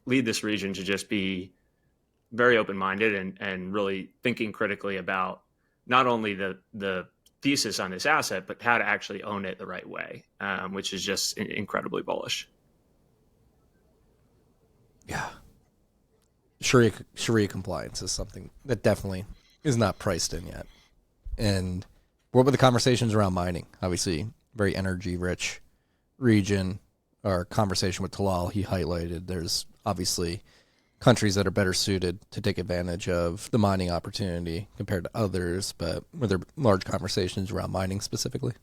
S6: lead this region to just be very open-minded and really thinking critically about not only the thesis on this asset, but how to actually own it the right way, which is just incredibly bullish.
S4: Yeah. Sharia compliance is something that definitely is not priced in yet. And what were the conversations around mining? Obviously, very energy-rich region. Our conversation with Talal, he highlighted there's obviously countries that are better suited to take advantage of the mining opportunity compared to others, but were there large conversations around mining specifically?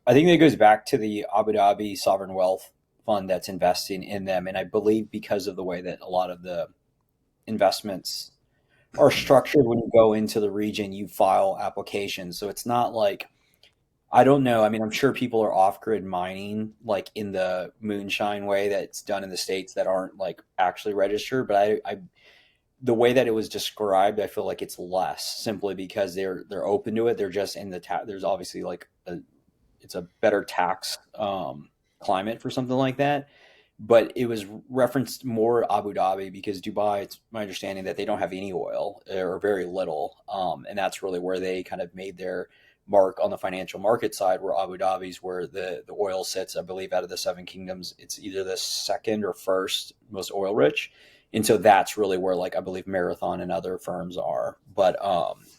S5: I think that goes back to the Abu Dhabi sovereign wealth fund that's investing in them. And I believe because of the way that a lot of the investments are structured, when you go into the region, you file applications. So it's not like, I don't know. I mean, I'm sure people are off-grid mining like in the moonshine way that's done in the States that aren't like actually registered. But I the way that it was described, I feel like it's less, simply because they're open to it. They're just in the there's obviously like it's a better tax climate for something like that. But it was referenced more Abu Dhabi because Dubai, it's my understanding that they don't have any oil or very little. And that's really where they kind of made their mark on the financial market side, where Abu Dhabi's where the oil sits. I believe out of the seven kingdoms, it's either the second or first most oil rich. And so that's really where, like, I believe Marathon and other firms are. But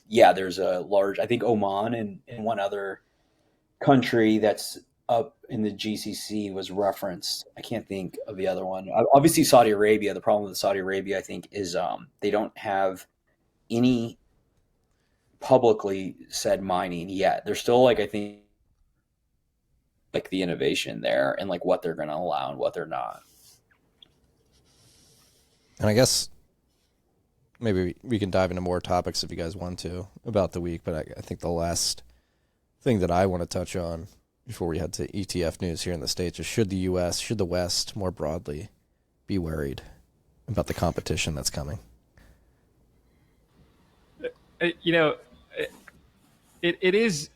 S5: yeah, there's a large, I think Oman and one other country that's up in the GCC was referenced. I can't think of the other one. Obviously Saudi Arabia. The problem with Saudi Arabia, I think, is they don't have any publicly said mining yet. They're still like, I think, like the innovation there and like what they're going to allow and what they're not.
S4: And I guess maybe we can dive into more topics if you guys want to about the week, but I think the last thing that I want to touch on before we head to ETF news here in the States is should the West more broadly be worried about the competition that's coming?
S8: It is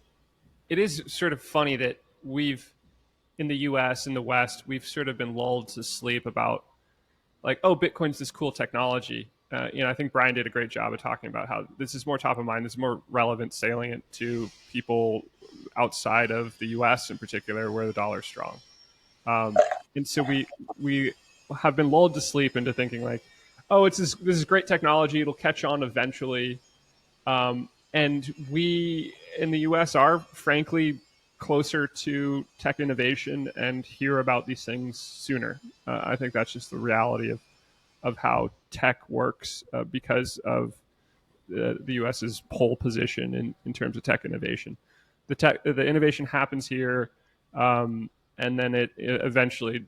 S8: sort of funny that we've, in the US, in the West, we've sort of been lulled to sleep about like, oh, Bitcoin's this cool technology. I think Brian did a great job of talking about how this is more top of mind. This is more relevant, salient to people outside of the US in particular, where the dollar's strong. And so we have been lulled to sleep into thinking like, oh, this is great technology. It'll catch on eventually. And we in the US are frankly closer to tech innovation and hear about these things sooner. I think that's just the reality of how tech works because of the US's pole position in terms of tech innovation. The innovation happens here, and then it eventually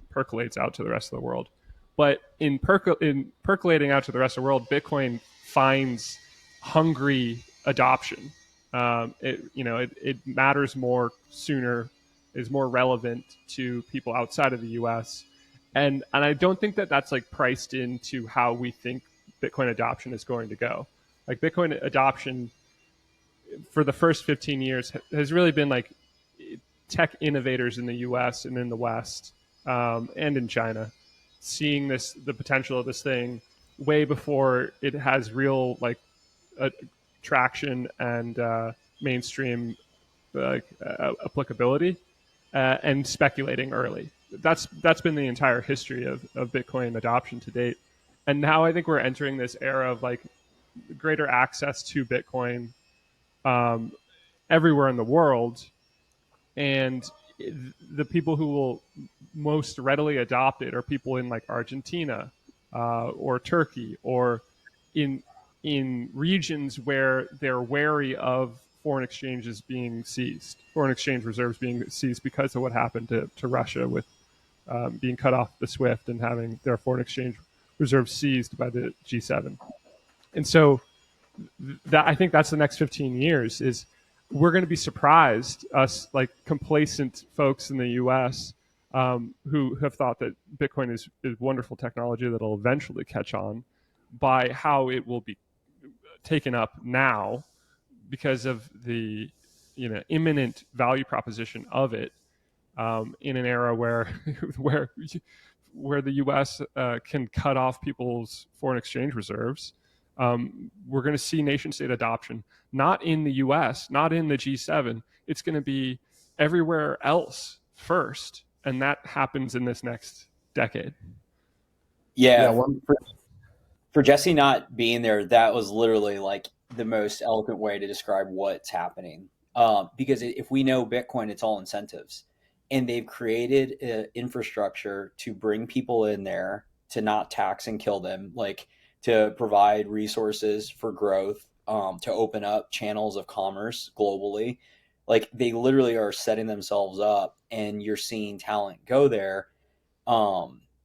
S8: percolates out to the rest of the world. But in percolating out to the rest of the world, Bitcoin finds hungry adoption. It matters more sooner, is more relevant to people outside of the US. And I don't think that that's like priced into how we think Bitcoin adoption is going to go. Like Bitcoin adoption for the first 15 years has really been like tech innovators in the US and in the West and in China seeing the potential of this thing way before it has real like traction and mainstream applicability and speculating early. that's been the entire history of Bitcoin adoption to date. And now I think we're entering this era of like greater access to Bitcoin everywhere in the world. And the people who will most readily adopt it are people in like Argentina or Turkey, or in regions where they're wary of foreign exchange reserves being seized because of what happened to Russia with being cut off the SWIFT and having their foreign exchange reserves seized by the G7. And so that, I think that's the next 15 years is we're going to be surprised, us like complacent folks in the US who have thought that Bitcoin is wonderful technology that'll eventually catch on, by how it will be taken up now because of the imminent value proposition of it in an era where where the U.S. Can cut off people's foreign exchange reserves. We're going to see nation state adoption, not in the U.S., not in the G7. It's going to be everywhere else first, and that happens in this next decade.
S5: Yeah, for Jesse not being there, that was literally like the most eloquent way to describe what's happening. Because if we know Bitcoin, it's all incentives. And they've created an infrastructure to bring people in there, to not tax and kill them, like to provide resources for growth, to open up channels of commerce globally. Like they literally are setting themselves up, and you're seeing talent go there.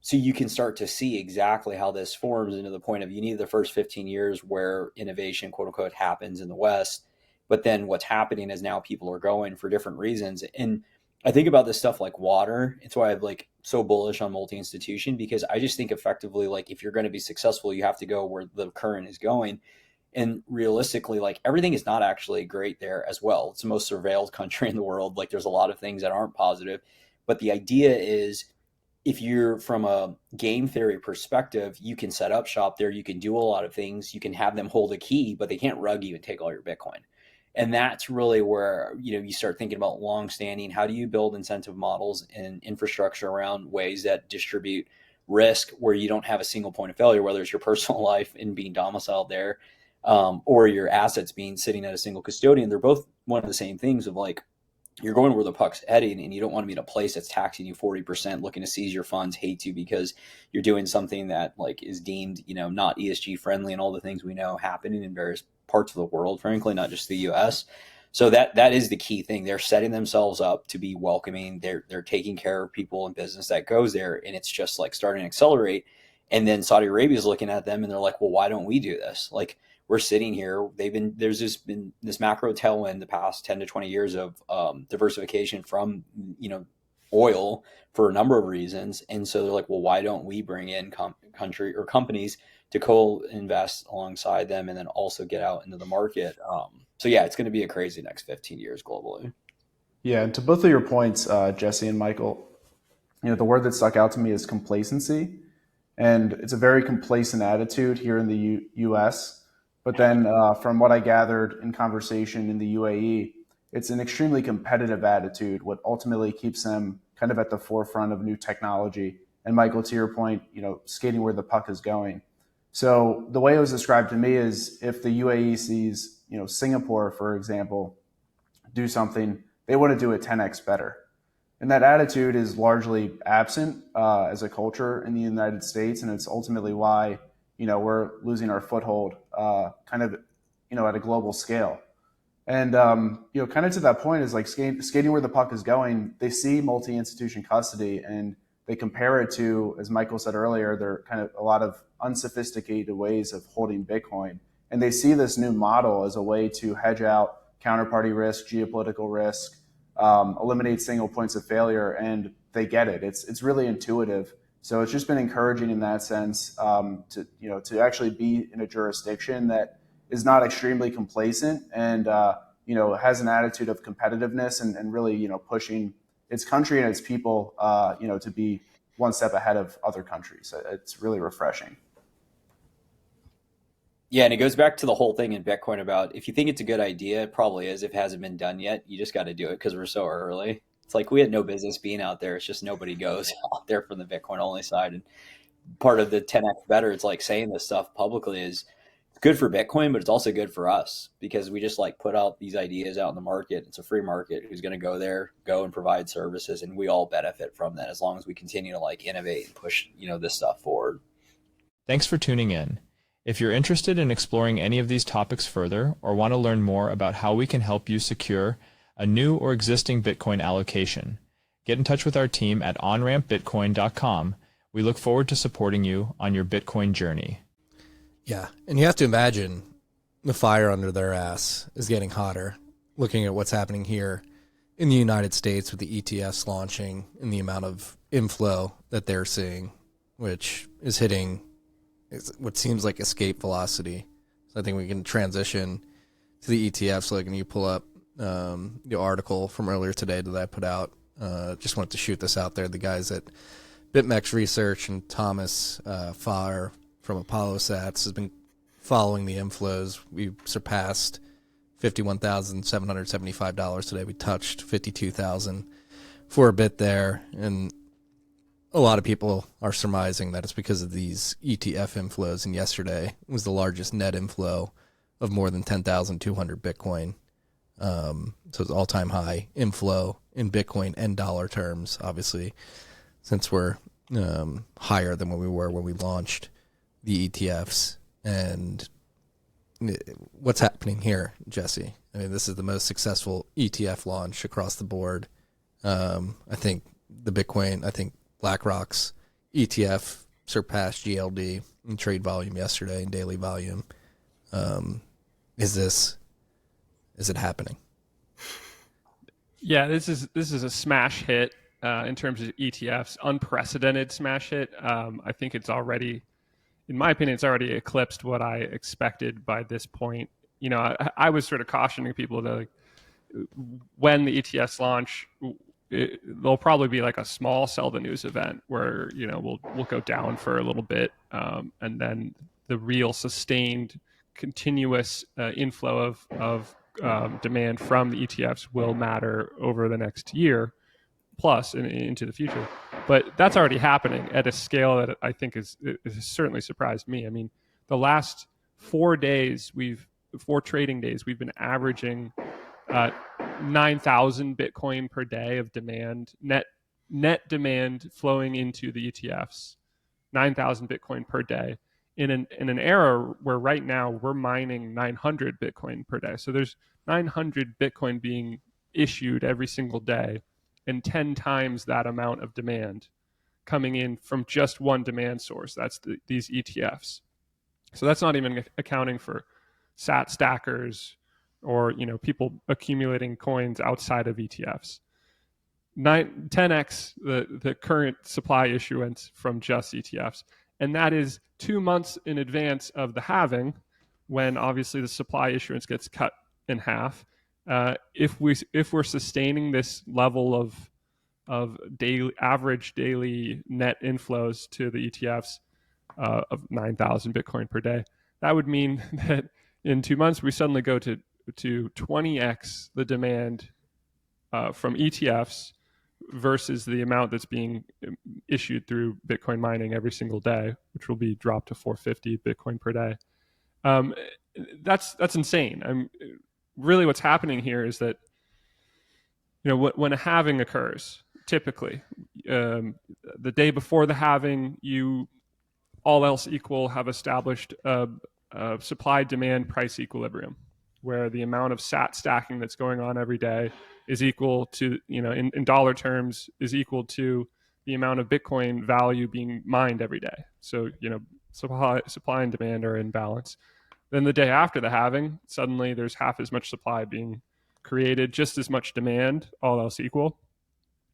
S5: So you can start to see exactly how this forms into the point of you need the first 15 years where innovation, quote unquote, happens in the West. But then what's happening is now people are going for different reasons. And I think about this stuff like water. It's why I'm like so bullish on multi-institution, because I just think effectively, like if you're going to be successful, you have to go where the current is going. And realistically, like everything is not actually great there as well. It's the most surveilled country in the world. Like there's a lot of things that aren't positive. But the idea is, if you're from a game theory perspective, you can set up shop there. You can do a lot of things. You can have them hold a key, but they can't rug you and take all your Bitcoin. And that's really where, you start thinking about long-standing, how do you build incentive models and infrastructure around ways that distribute risk where you don't have a single point of failure, whether it's your personal life and being domiciled there, or your assets being sitting at a single custodian. They're both one of the same things of like, you're going where the puck's heading, and you don't want to be in a place that's taxing you 40%, looking to seize your funds, hate you because you're doing something that like is deemed, not ESG friendly, and all the things we know happening in various parts of the world, frankly, not just the US. So that is the key thing. They're setting themselves up to be welcoming. They're taking care of people and business that goes there, and it's just like starting to accelerate. And then Saudi Arabia is looking at them, and they're like, well, why don't we do this? Like, we're sitting here. There's just been this macro tailwind the past 10 to 20 years of diversification from, oil for a number of reasons. And so they're like, well, why don't we bring in country or companies to co-invest alongside them and then also get out into the market? So yeah, it's going to be a crazy next 15 years globally.
S7: Yeah. And to both of your points, Jesse and Michael, the word that stuck out to me is complacency. And it's a very complacent attitude here in the US. But then from what I gathered in conversation in the UAE, it's an extremely competitive attitude, what ultimately keeps them kind of at the forefront of new technology. And Michael, to your point, skating where the puck is going. So the way it was described to me is if the UAE sees, Singapore, for example, do something, they want to do it 10x better. And that attitude is largely absent as a culture in the United States. And it's ultimately why we're losing our foothold kind of, at a global scale. And, kind of to that point is like skating where the puck is going. They see multi-institution custody and they compare it to, as Michael said earlier, they're kind of a lot of unsophisticated ways of holding Bitcoin. And they see this new model as a way to hedge out counterparty risk, geopolitical risk, eliminate single points of failure. And they get it. It's really intuitive. So it's just been encouraging in that sense to actually be in a jurisdiction that is not extremely complacent and has an attitude of competitiveness and really pushing its country and its people to be one step ahead of other countries. It's really refreshing.
S5: Yeah, and it goes back to the whole thing in Bitcoin about if you think it's a good idea, it probably is. If it hasn't been done yet, you just got to do it because we're so early. It's like we had no business being out there. It's just nobody goes out there from the Bitcoin only side. And part of the 10x better, it's like saying this stuff publicly is good for Bitcoin, but it's also good for us because we just like put out these ideas out in the market. It's a free market who's going to go and provide services, and we all benefit from that as long as we continue to like innovate and push, this stuff forward.
S1: Thanks for tuning in. If you're interested in exploring any of these topics further or want to learn more about how we can help you secure a new or existing Bitcoin allocation, get in touch with our team at onrampbitcoin.com. We look forward to supporting you on your Bitcoin journey.
S4: Yeah, and you have to imagine the fire under their ass is getting hotter, looking at what's happening here in the United States with the ETFs launching and the amount of inflow that they're seeing, which is hitting what seems like escape velocity. So I think we can transition to the ETFs. Like, and you pull up the article from earlier today that I put out. Just wanted to shoot this out there. The guys at BitMEX Research and Thomas Farr from Apollo Sats has been following the inflows. We surpassed $51,775 today. We touched $52,000 for a bit there, and a lot of people are surmising that it's because of these ETF inflows. And yesterday was the largest net inflow of more than 10,200 Bitcoin. So it's all-time high inflow in Bitcoin and dollar terms, obviously, since we're higher than what we were when we launched the ETFs. And what's happening here, Jesse? I mean, this is the most successful ETF launch across the board. I think BlackRock's ETF surpassed GLD in trade volume yesterday and daily volume. Is it happening?
S8: Yeah, this is a smash hit in terms of ETFs, unprecedented smash hit. I think it's already, in my opinion, it's already eclipsed what I expected by this point. I was sort of cautioning people that when the ETFs launch, there'll probably be like a small sell the news event where we'll go down for a little bit, and then the real sustained continuous inflow of demand from the ETFs will matter over the next year plus into the future. But that's already happening at a scale that I think has certainly surprised me. I mean, the last 4 trading days, we've been averaging 9,000 Bitcoin per day of demand, net demand flowing into the ETFs, 9,000 Bitcoin per day in an era where right now we're mining 900 Bitcoin per day. So there's 900 Bitcoin being issued every single day, and 10 times that amount of demand coming in from just one demand source. That's these ETFs. So that's not even accounting for sat stackers or people accumulating coins outside of ETFs. 10x the current supply issuance from just ETFs, and that is 2 months in advance of the halving, when obviously the supply issuance gets cut in half. If we're sustaining this level of average daily net inflows to the ETFs of 9,000 Bitcoin per day, that would mean that in 2 months we suddenly go to 20x the demand from ETFs versus the amount that's being issued through Bitcoin mining every single day, which will be dropped to 450 Bitcoin per day. That's insane. Really what's happening here is that when a halving occurs, typically the day before the halving, you, all else equal, have established a supply demand price equilibrium, where the amount of sat stacking that's going on every day is equal to, in dollar terms, is equal to the amount of Bitcoin value being mined every day. So, supply and demand are in balance. Then the day after the halving, suddenly there's half as much supply being created, just as much demand, all else equal.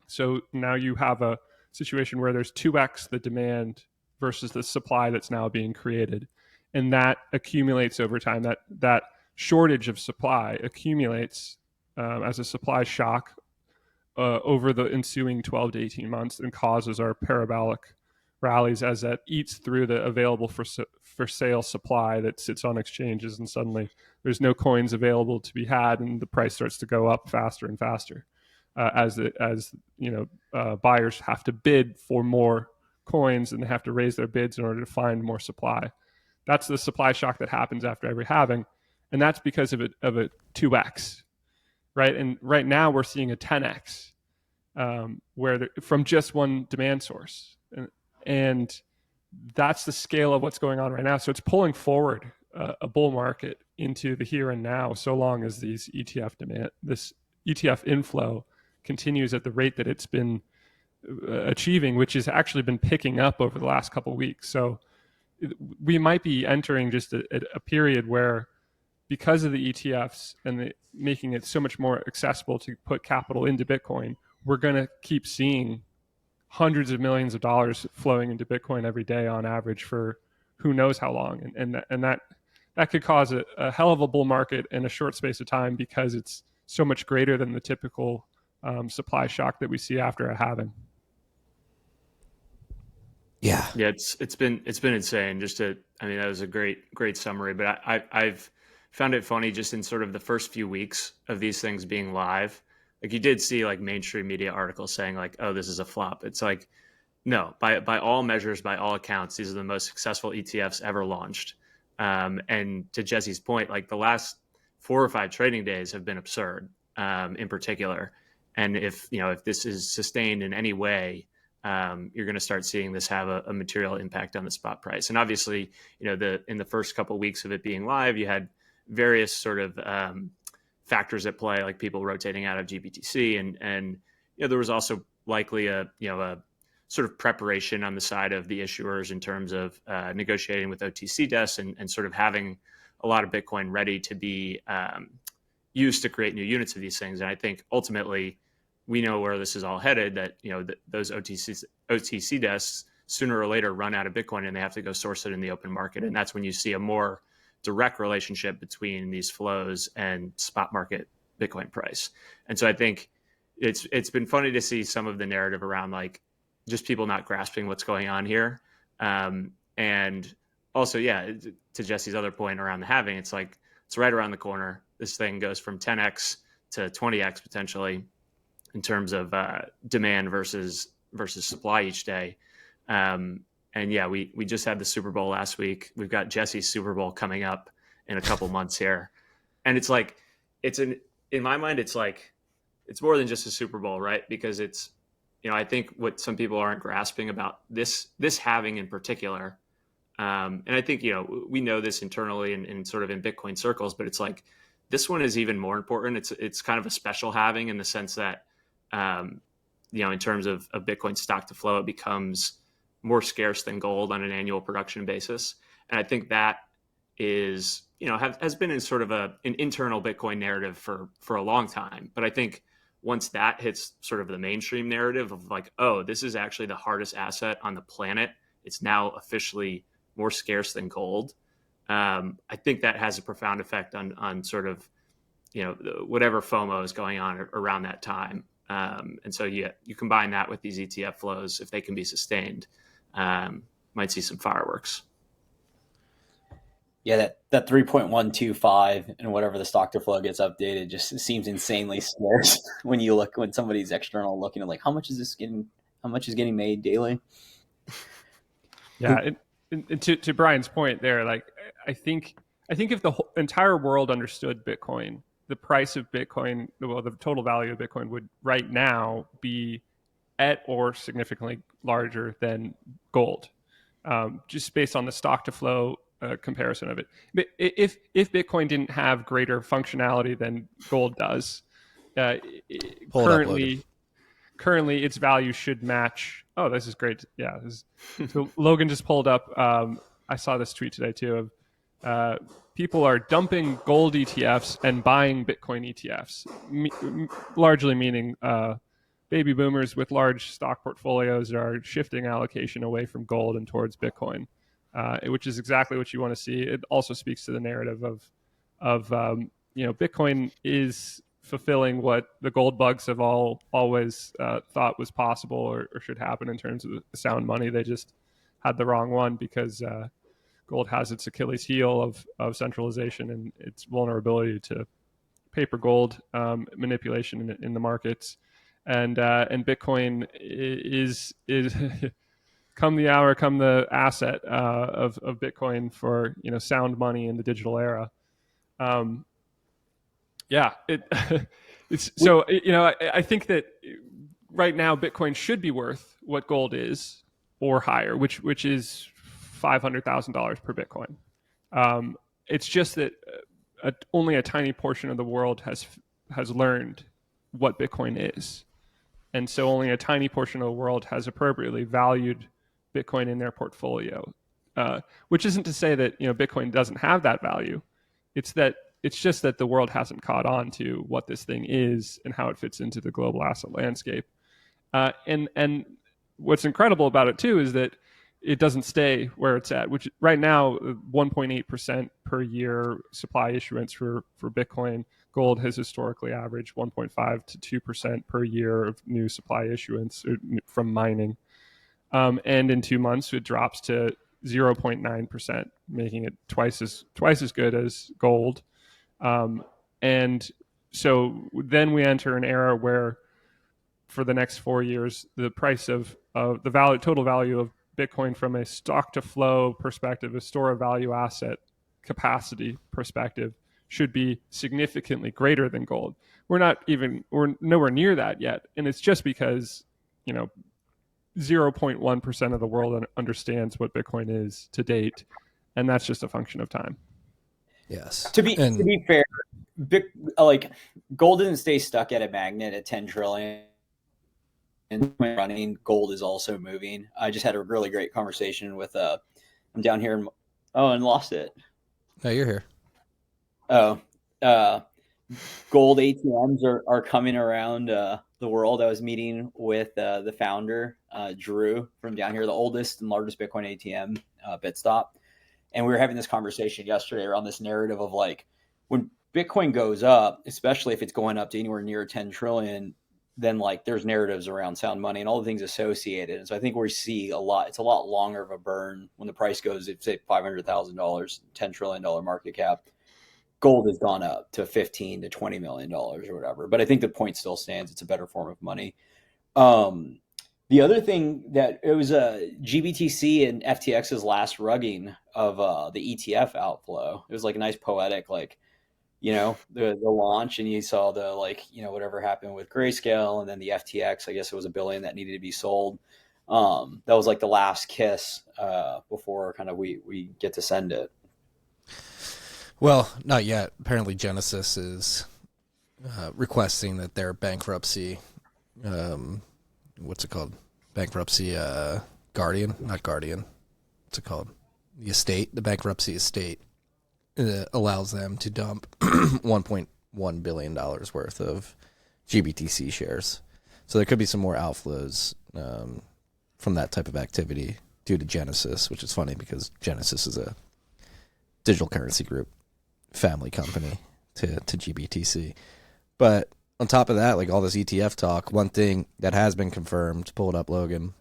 S8: So now you have a situation where there's 2x the demand versus the supply that's now being created. And that accumulates over time. That shortage of supply accumulates as a supply shock over the ensuing 12 to 18 months and causes our parabolic rallies as that eats through the available for sale supply that sits on exchanges, and suddenly there's no coins available to be had, and the price starts to go up faster and faster. as buyers have to bid for more coins, and they have to raise their bids in order to find more supply. That's the supply shock that happens after every halving, and that's because of a 2x, right? And right now we're seeing a 10x from just one demand source, and that's the scale of what's going on right now. So it's pulling forward a bull market into the here and now, so long as this ETF inflow continues at the rate that it's been achieving, which has actually been picking up over the last couple of weeks. So we might be entering just a period where, because of the ETFs and making it so much more accessible to put capital into Bitcoin, we're going to keep seeing hundreds of millions of dollars flowing into Bitcoin every day on average for who knows how long. And that could cause a hell of a bull market in a short space of time, because it's so much greater than the typical supply shock that we see after a halving.
S6: Yeah, it's been insane. That was a great summary. But I've found it funny just in sort of the first few weeks of these things being live. Like, you did see like mainstream media articles saying like, oh, this is a flop. It's like, no, by all measures, by all accounts, these are the most successful ETFs ever launched. And to Jesse's point, like, the last 4 or 5 trading days have been absurd, in particular. And if this is sustained in any way, you're going to start seeing this have a material impact on the spot price. And obviously, in the first couple of weeks of it being live, you had various sort of factors at play, like people rotating out of GBTC, and there was also likely a sort of preparation on the side of the issuers in terms of negotiating with OTC desks and sort of having a lot of Bitcoin ready to be used to create new units of these things. And I think ultimately we know where this is all headed, that those OTC desks sooner or later run out of Bitcoin and they have to go source it in the open market. And that's when you see a more direct relationship between these flows and spot market Bitcoin price. And so I think it's been funny to see some of the narrative around like just people not grasping what's going on here. And also, to Jesse's other point around the halving, it's like, it's right around the corner. This thing goes from 10x to 20x potentially in terms of demand versus supply each day. We just had the Super Bowl last week. We've got Jesse's Super Bowl coming up in a couple months here. And it's like, in my mind, it's like, it's more than just a Super Bowl, right? Because it's, I think what some people aren't grasping about this halving in particular, and I think, we know this internally and sort of in Bitcoin circles, but it's like, this one is even more important. It's kind of a special halving in the sense that, in terms of Bitcoin stock to flow, it becomes more scarce than gold on an annual production basis. And I think that is, has been in sort of an internal Bitcoin narrative for a long time. But I think once that hits sort of the mainstream narrative of like, oh, this is actually the hardest asset on the planet, it's now officially more scarce than gold. I think that has a profound effect on sort of, whatever FOMO is going on around that time. And so you combine that with these ETF flows, if they can be sustained, might see some fireworks.
S5: Yeah, that 3.125 and whatever the stock to flow gets updated just seems insanely scarce when somebody's external looking at like, how much is getting made daily?
S8: Yeah. To Brian's point there, like, I think if the whole entire world understood Bitcoin, the price of Bitcoin, the total value of Bitcoin would right now be at or significantly larger than gold, just based on the stock to flow comparison of it. But if Bitcoin didn't have greater functionality than gold does, currently its value should match. Oh, this is great. Yeah. So Logan just pulled up. I saw this tweet today too of people are dumping gold ETFs and buying Bitcoin ETFs, largely meaning baby boomers with large stock portfolios are shifting allocation away from gold and towards Bitcoin, which is exactly what you want to see. It also speaks to the narrative of Bitcoin is fulfilling what the gold bugs have always thought was possible or should happen in terms of sound money. They just had the wrong one because gold has its Achilles heel of centralization and its vulnerability to paper gold manipulation in the markets. and Bitcoin is come the hour, come the asset of Bitcoin for sound money in the digital era. It's so I think that right now Bitcoin should be worth what gold is or higher, which is $500,000 per Bitcoin. It's just that only a tiny portion of the world has learned what Bitcoin is, and so only a tiny portion of the world has appropriately valued Bitcoin in their portfolio. Which isn't to say that Bitcoin doesn't have that value. It's just that the world hasn't caught on to what this thing is and how it fits into the global asset landscape. And what's incredible about it too is that it doesn't stay where it's at, which right now 1.8% per year supply issuance for Bitcoin. Gold has historically averaged 1.5 to 2% per year of new supply issuance from mining. And in 2 months, it drops to 0.9%, making it twice as good as gold. And so then we enter an era where, for the next 4 years, the price of the total value of Bitcoin from a stock to flow perspective, a store of value asset capacity perspective, should be significantly greater than gold. We're nowhere near that yet, and it's just because 0.1% of the world understands what Bitcoin is to date, and that's just a function of time.
S4: Yes.
S5: To be fair, gold didn't stay stuck at a magnet at 10 trillion. And running, gold is also moving. I just had a really great conversation with I'm down here and lost it.
S4: No, you're here.
S5: Oh, gold ATMs are coming around the world. I was meeting with the founder, Drew, from down here, the oldest and largest Bitcoin ATM, Bitstop. And we were having this conversation yesterday around this narrative of when Bitcoin goes up, especially if it's going up to anywhere near 10 trillion, then there's narratives around sound money and all the things associated. And so I think we see it's a lot longer of a burn when the price goes, say $500,000, $10 trillion market cap. Gold has gone up to $15 to $20 million or whatever. But I think the point still stands. It's a better form of money. The other thing that it was GBTC and FTX's last rugging of the ETF outflow. It was a nice poetic, the launch, and you saw the whatever happened with Grayscale, and then the FTX, I guess it was $1 billion that needed to be sold. That was the last kiss before kind of we get to send it.
S4: Well, not yet. Apparently Genesis is requesting that their bankruptcy, what's it called? Bankruptcy guardian, not guardian. What's it called? The bankruptcy estate allows them to dump $1.1 billion worth of GBTC shares. So there could be some more outflows from that type of activity due to Genesis, which is funny because Genesis is a digital currency group family company to GBTC. But on top of that, all this ETF talk, one thing that has been confirmed, pull it up, Logan,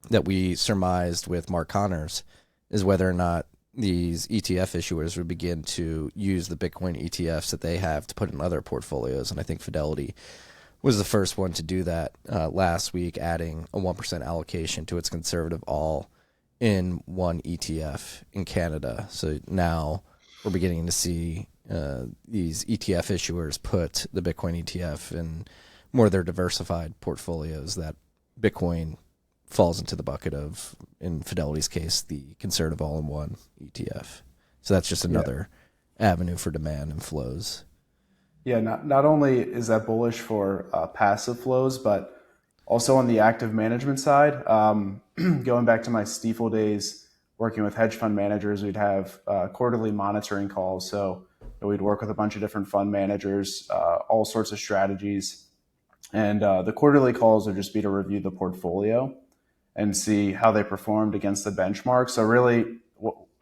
S4: that we surmised with Mark Connors is whether or not these ETF issuers would begin to use the Bitcoin ETFs that they have to put in other portfolios. And I think Fidelity was the first one to do that last week, adding a 1% allocation to its conservative all-in-one ETF in Canada. So now we're beginning to see these ETF issuers put the Bitcoin ETF in more of their diversified portfolios that Bitcoin falls into the bucket of, in Fidelity's case, the conservative all-in-one ETF. So that's just another avenue for demand and flows.
S7: Yeah, not only is that bullish for passive flows, but also on the active management side. Going back to my Stiefel days, working with hedge fund managers, we'd have quarterly monitoring calls. So we'd work with a bunch of different fund managers, all sorts of strategies. And the quarterly calls would just be to review the portfolio and see how they performed against the benchmark. So really,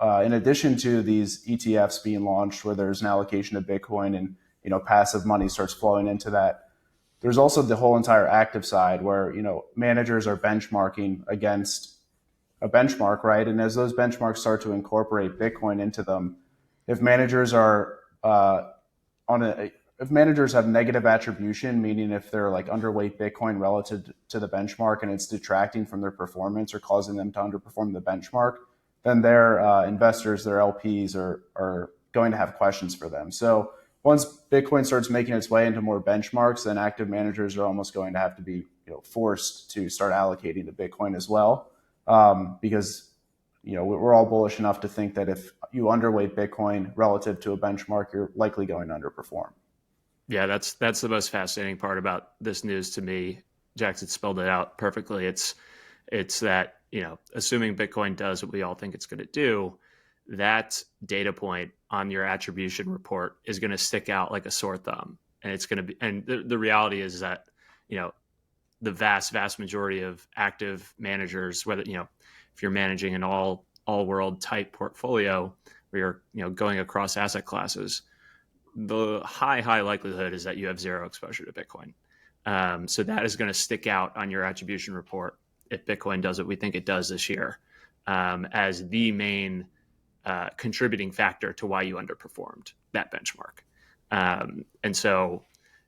S7: in addition to these ETFs being launched where there's an allocation of Bitcoin and passive money starts flowing into that, there's also the whole entire active side where managers are benchmarking against a benchmark, right? And as those benchmarks start to incorporate Bitcoin into them, if managers are on if managers have negative attribution, meaning if they're like underweight Bitcoin relative to the benchmark and it's detracting from their performance or causing them to underperform the benchmark, then their investors, their LPs are going to have questions for them. So once Bitcoin starts making its way into more benchmarks, then active managers are almost going to have to be forced to start allocating to Bitcoin as well, because we're all bullish enough to think that if you underweight Bitcoin relative to a benchmark, you're likely going to underperform.
S6: Yeah, that's the most fascinating part about this news to me. Jackson spelled it out perfectly. It's that, assuming Bitcoin does what we all think it's going to do, that data point on your attribution report is going to stick out like a sore thumb. And it's going to be, and the reality is that, the vast majority of active managers, whether, if you're managing an all world type portfolio where you're, going across asset classes, the high likelihood is that you have zero exposure to Bitcoin. So that is going to stick out on your attribution report if Bitcoin does what we think it does this year, as the main contributing factor to why you underperformed that benchmark. And so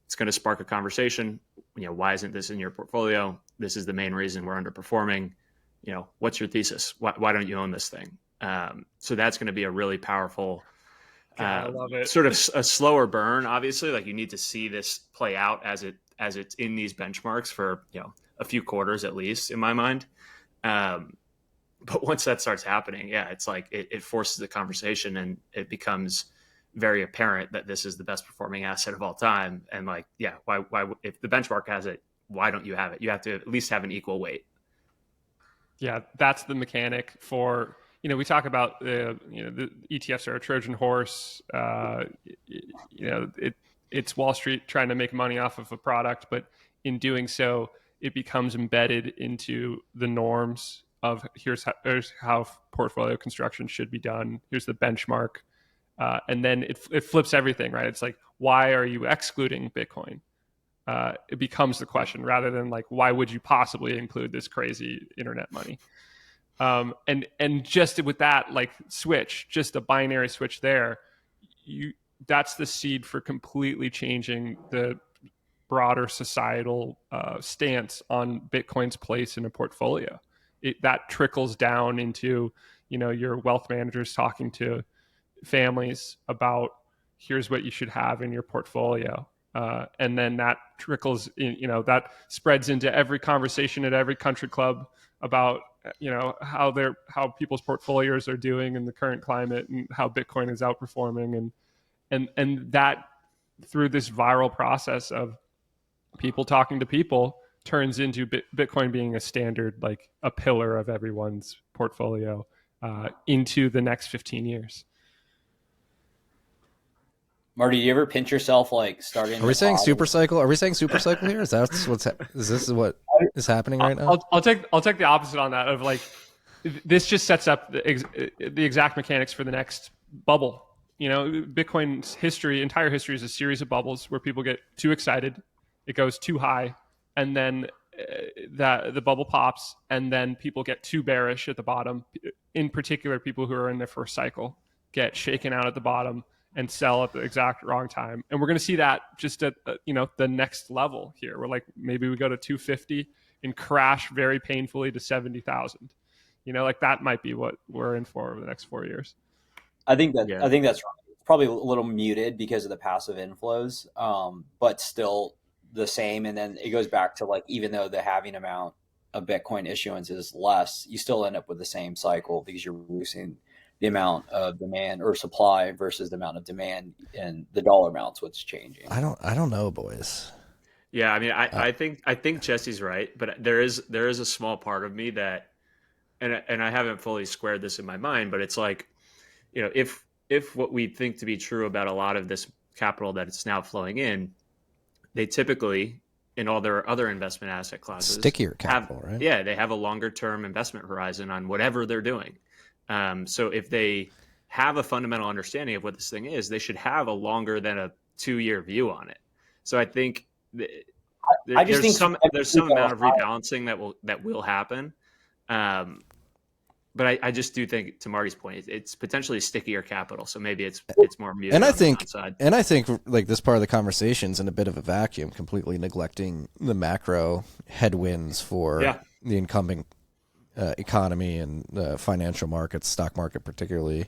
S6: it's going to spark a conversation. Why isn't this in your portfolio? This is the main reason we're underperforming. What's your thesis? Why don't you own this thing? So that's going to be a really powerful,
S8: I love it.
S6: sort of a slower burn. Obviously, like you need to see this play out as it's in these benchmarks for a few quarters at least, in my mind. But once that starts happening, it's like it forces the conversation, and it becomes very apparent that this is the best performing asset of all time. And why if the benchmark has it, why don't you have it? You have to at least have an equal weight.
S8: Yeah, that's the mechanic for, we talk about the ETFs are a Trojan horse. It's Wall Street trying to make money off of a product, but in doing so, it becomes embedded into the norms of here's how portfolio construction should be done. Here's the benchmark. And then it flips everything, right? It's like, why are you excluding Bitcoin? It becomes the question, rather than like, why would you possibly include this crazy internet money? And just with that, like switch, just a binary switch there, that's the seed for completely changing the broader societal stance on Bitcoin's place in a portfolio. That trickles down into, your wealth managers talking to families about here's what you should have in your portfolio. And then that trickles in, that spreads into every conversation at every country club about, how people's portfolios are doing in the current climate and how Bitcoin is outperforming. And that through this viral process of people talking to people turns into Bitcoin being a standard, like a pillar of everyone's portfolio into the next 15 years.
S5: Marty, do you ever pinch yourself like starting?
S4: Are we saying super cycle? Are we saying super cycle here? Is this what is happening right now?
S8: I'll take the opposite on that. Of like, this just sets up the exact mechanics for the next bubble. Bitcoin's entire history is a series of bubbles where people get too excited, it goes too high, and then the bubble pops, and then people get too bearish at the bottom. In particular, people who are in their first cycle get shaken out at the bottom and sell at the exact wrong time. And we're going to see that just at the next level here. We're like, maybe we go to 250 and crash very painfully to 70,000. Like that might be what we're in for over the next 4 years.
S5: I think that's right. It's probably a little muted because of the passive inflows, but still the same. And then it goes back to like, even though the halving amount of Bitcoin issuance is less, you still end up with the same cycle because you're reducing the amount of demand or supply versus the amount of demand, and the dollar amount's what's changing.
S4: I don't know, boys.
S6: Yeah, I mean, I think Jesse's right, but there is a small part of me that, and I haven't fully squared this in my mind, but it's like, if what we think to be true about a lot of this capital that it's now flowing in, they typically, in all their other investment asset classes,
S4: stickier capital, right?
S6: Yeah, they have a longer term investment horizon on whatever they're doing. So if they have a fundamental understanding of what this thing is, they should have a longer than a 2-year view on it. So I think there's some amount of rebalancing that will happen. but I just do think, to Marty's point, it's potentially stickier capital. So maybe it's more muted.
S4: And I
S6: on the
S4: think,
S6: downside.
S4: and I think like this part of the conversation's in a bit of a vacuum, completely neglecting the macro headwinds for the incumbent economy and financial markets, stock market particularly,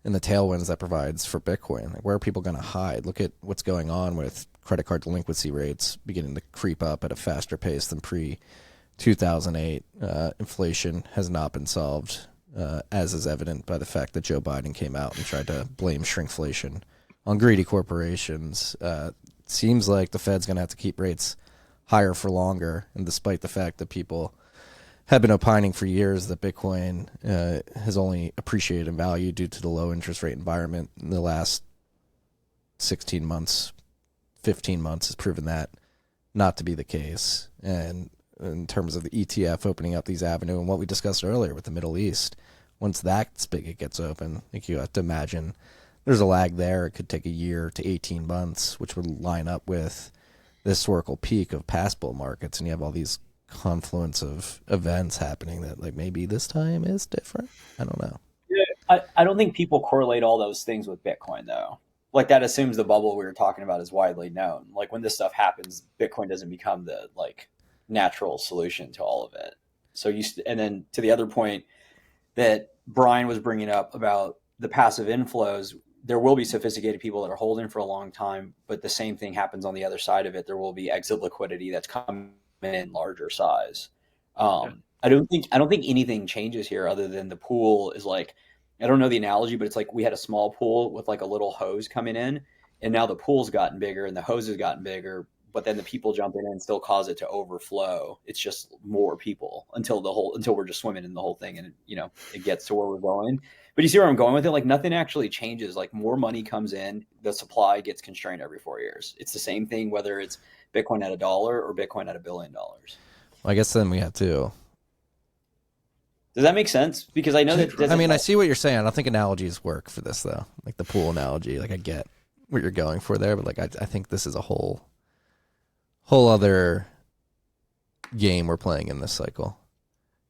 S4: and the tailwinds that provides for Bitcoin. Like, where are people going to hide? Look at what's going on with credit card delinquency rates beginning to creep up at a faster pace than pre-2008. Inflation has not been solved, as is evident by the fact that Joe Biden came out and tried to blame shrinkflation on greedy corporations. Seems like the Fed's going to have to keep rates higher for longer, and despite the fact that people have been opining for years that Bitcoin has only appreciated in value due to the low interest rate environment, in the last 16 months, 15 months has proven that not to be the case. And in terms of the ETF opening up these avenues and what we discussed earlier with the Middle East, once that spigot gets open, I think you have to imagine there's a lag there. It could take a year to 18 months, which would line up with the historical peak of past bull markets. And you have all these confluence of events happening that, like, maybe this time is different. I don't know.
S5: Yeah, I don't think people correlate all those things with Bitcoin, though. Like, that assumes the bubble we were talking about is widely known. Like, when this stuff happens, Bitcoin doesn't become the natural solution to all of it. So and then to the other point that Brian was bringing up about the passive inflows, there will be sophisticated people that are holding for a long time, but the same thing happens on the other side of it. There will be exit liquidity that's coming in larger size. I don't think anything changes here other than the pool is like, I don't know the analogy, but it's like we had a small pool with like a little hose coming in, and now the pool's gotten bigger and the hose has gotten bigger, but then the people jumping in still cause it to overflow. It's just more people until we're just swimming in the whole thing, and it gets to where we're going. But you see where I'm going with it? Like, nothing actually changes. Like, more money comes in, the supply gets constrained every 4 years. It's the same thing whether it's Bitcoin at $1 or Bitcoin at $1 billion.
S4: Well, I guess then we have to.
S5: Does that make sense? Because I know that.
S4: I mean, I see what you're saying. I don't think analogies work for this, though. Like the pool analogy. Like, I get what you're going for there, but like I think this is a whole other game we're playing in this cycle.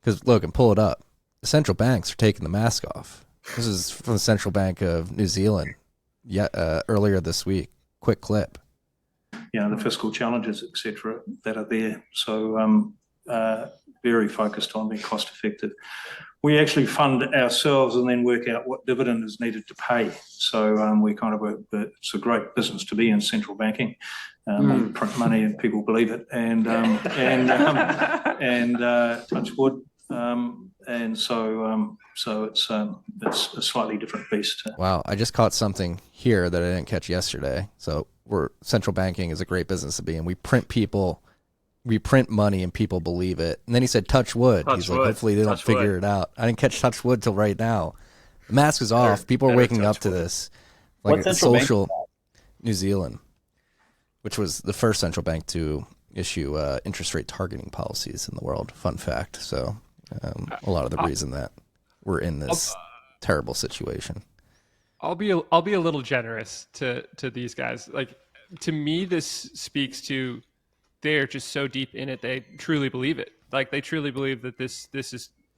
S4: Because Logan, pull it up. The central banks are taking the mask off. This is from the Central Bank of New Zealand. Earlier this week. Quick clip.
S9: The fiscal challenges, etc., that are there. So very focused on being cost effective. We actually fund ourselves and then work out what dividend is needed to pay. So we kind of it's a great business to be in, central banking. Print money and people believe it, and touch wood. And so it's a slightly different beast.
S4: Wow, I just caught something here that I didn't catch yesterday. So central banking is a great business to be in. We print money and people believe it. And then he said, touch wood. He's like, hopefully they don't figure it out. I didn't catch touch wood till right now. The mask is off. People are waking up to this. Like a social New Zealand, which was the first central bank to issue interest rate targeting policies in the world. Fun fact. So a lot of the reason that we're in this terrible situation.
S8: I'll be a little generous to these guys. Like, to me, this speaks to they're just so deep in it, they truly believe it. Like, they truly believe that this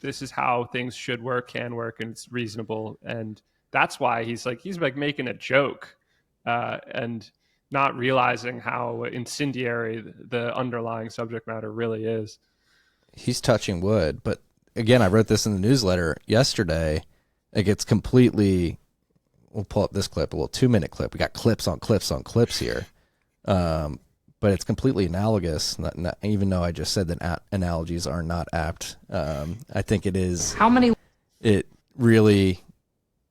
S8: is how things should work, can work, and it's reasonable. And that's why he's making a joke and not realizing how incendiary the underlying subject matter really is.
S4: He's touching wood, but again, I wrote this in the newsletter yesterday. It gets completely. We'll pull up this clip, a little 2-minute clip. We got clips on clips on clips here. But it's completely analogous, not, even though I just said that analogies are not apt. I think it is. It really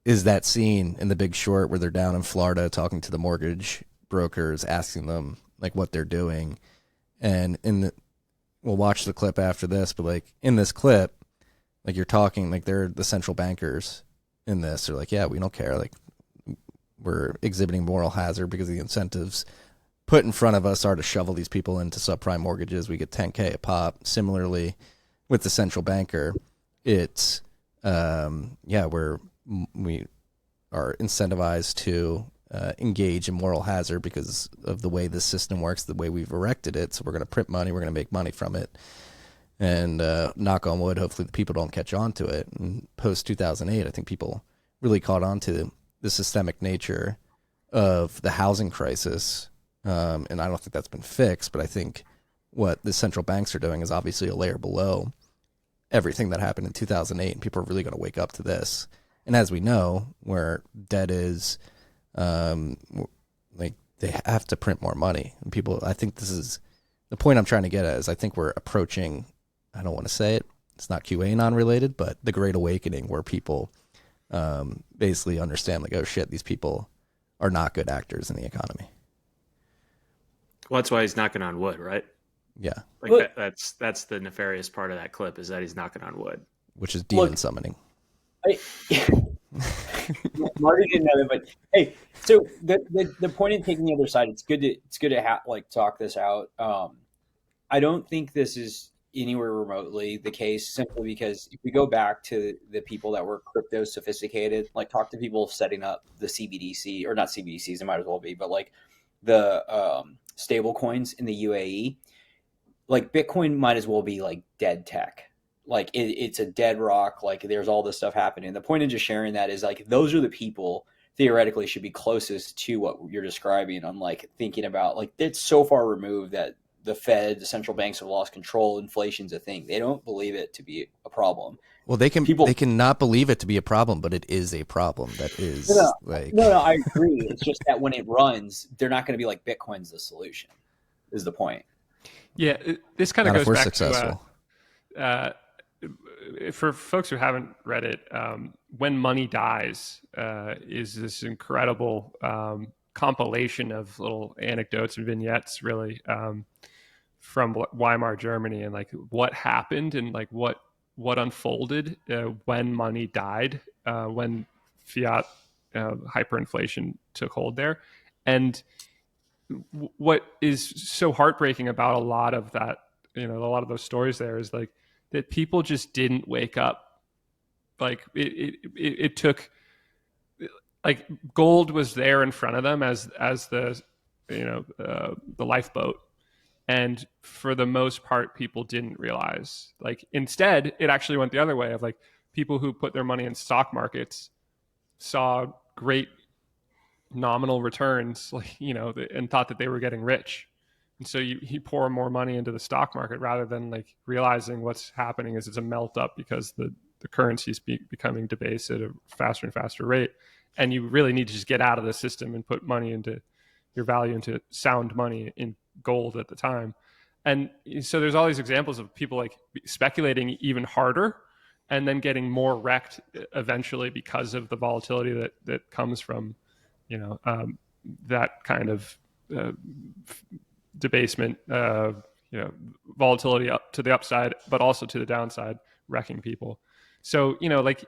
S4: is that scene in The Big Short where they're down in Florida talking to the mortgage brokers, asking them like what they're doing. And we'll watch the clip after this, but like in this clip, like you're talking, like they're the central bankers in this. They're like, yeah, we don't care. Like, we're exhibiting moral hazard because the incentives put in front of us are to shovel these people into subprime mortgages. We get $10K a pop. Similarly, with the central banker, it's we are incentivized to engage in moral hazard because of the way this system works, the way we've erected it. So we're going to print money, we're going to make money from it, And knock on wood, hopefully the people don't catch on to it. And post 2008, I think people really caught on to the systemic nature of the housing crisis. And I don't think that's been fixed, but I think what the central banks are doing is obviously a layer below everything that happened in 2008. And people are really going to wake up to this. And as we know, where debt is, like they have to print more money. And people, I think this is the point I'm trying to get at is I think we're approaching, I don't want to say it, it's not QAnon related, but the Great Awakening where people basically understand like, oh shit, these people are not good actors in the economy.
S6: Well, that's why he's knocking on wood, right?
S4: Yeah.
S6: Like that's the nefarious part of that clip is that he's knocking on wood.
S4: Which is demon summoning.
S5: Marty didn't know that, but hey, so the point in taking the other side, it's good to talk this out. I don't think this is anywhere remotely the case, simply because if we go back to the people that were crypto sophisticated, like talk to people setting up the CBDC, or not CBDCs, it might as well be, but like the stable coins in the UAE, like Bitcoin might as well be like dead tech. Like it's a dead rock. Like there's all this stuff happening. The point of just sharing that is like, those are the people theoretically should be closest to what you're describing on like thinking about like it's so far removed that the Fed, the central banks have lost control. Inflation's a thing. They don't believe it to be a problem.
S4: Well, they can not believe it to be a problem, but it is a problem. That is
S5: no, I agree. It's just that when it runs, they're not going to be like Bitcoin's the solution is the point.
S8: Yeah. This kind of goes back
S4: successful.
S8: to, for folks who haven't read it, When Money Dies is this incredible compilation of little anecdotes and vignettes, really, from Weimar Germany, and like what happened and like what unfolded when money died, when fiat hyperinflation took hold there. And what is so heartbreaking about a lot of that, a lot of those stories there is like that people just didn't wake up. Like it took, like gold was there in front of them as the lifeboat. And for the most part, people didn't realize, like, instead it actually went the other way of like people who put their money in stock markets saw great nominal returns, like, and thought that they were getting rich. And so you pour more money into the stock market rather than like realizing what's happening is it's a melt up because the currency is becoming debased at a faster and faster rate. And you really need to just get out of the system and put money into your value into sound money in gold at the time. And so there's all these examples of people like speculating even harder and then getting more wrecked eventually because of the volatility that comes from, that kind of debasement, volatility up to the upside, but also to the downside, wrecking people. So, like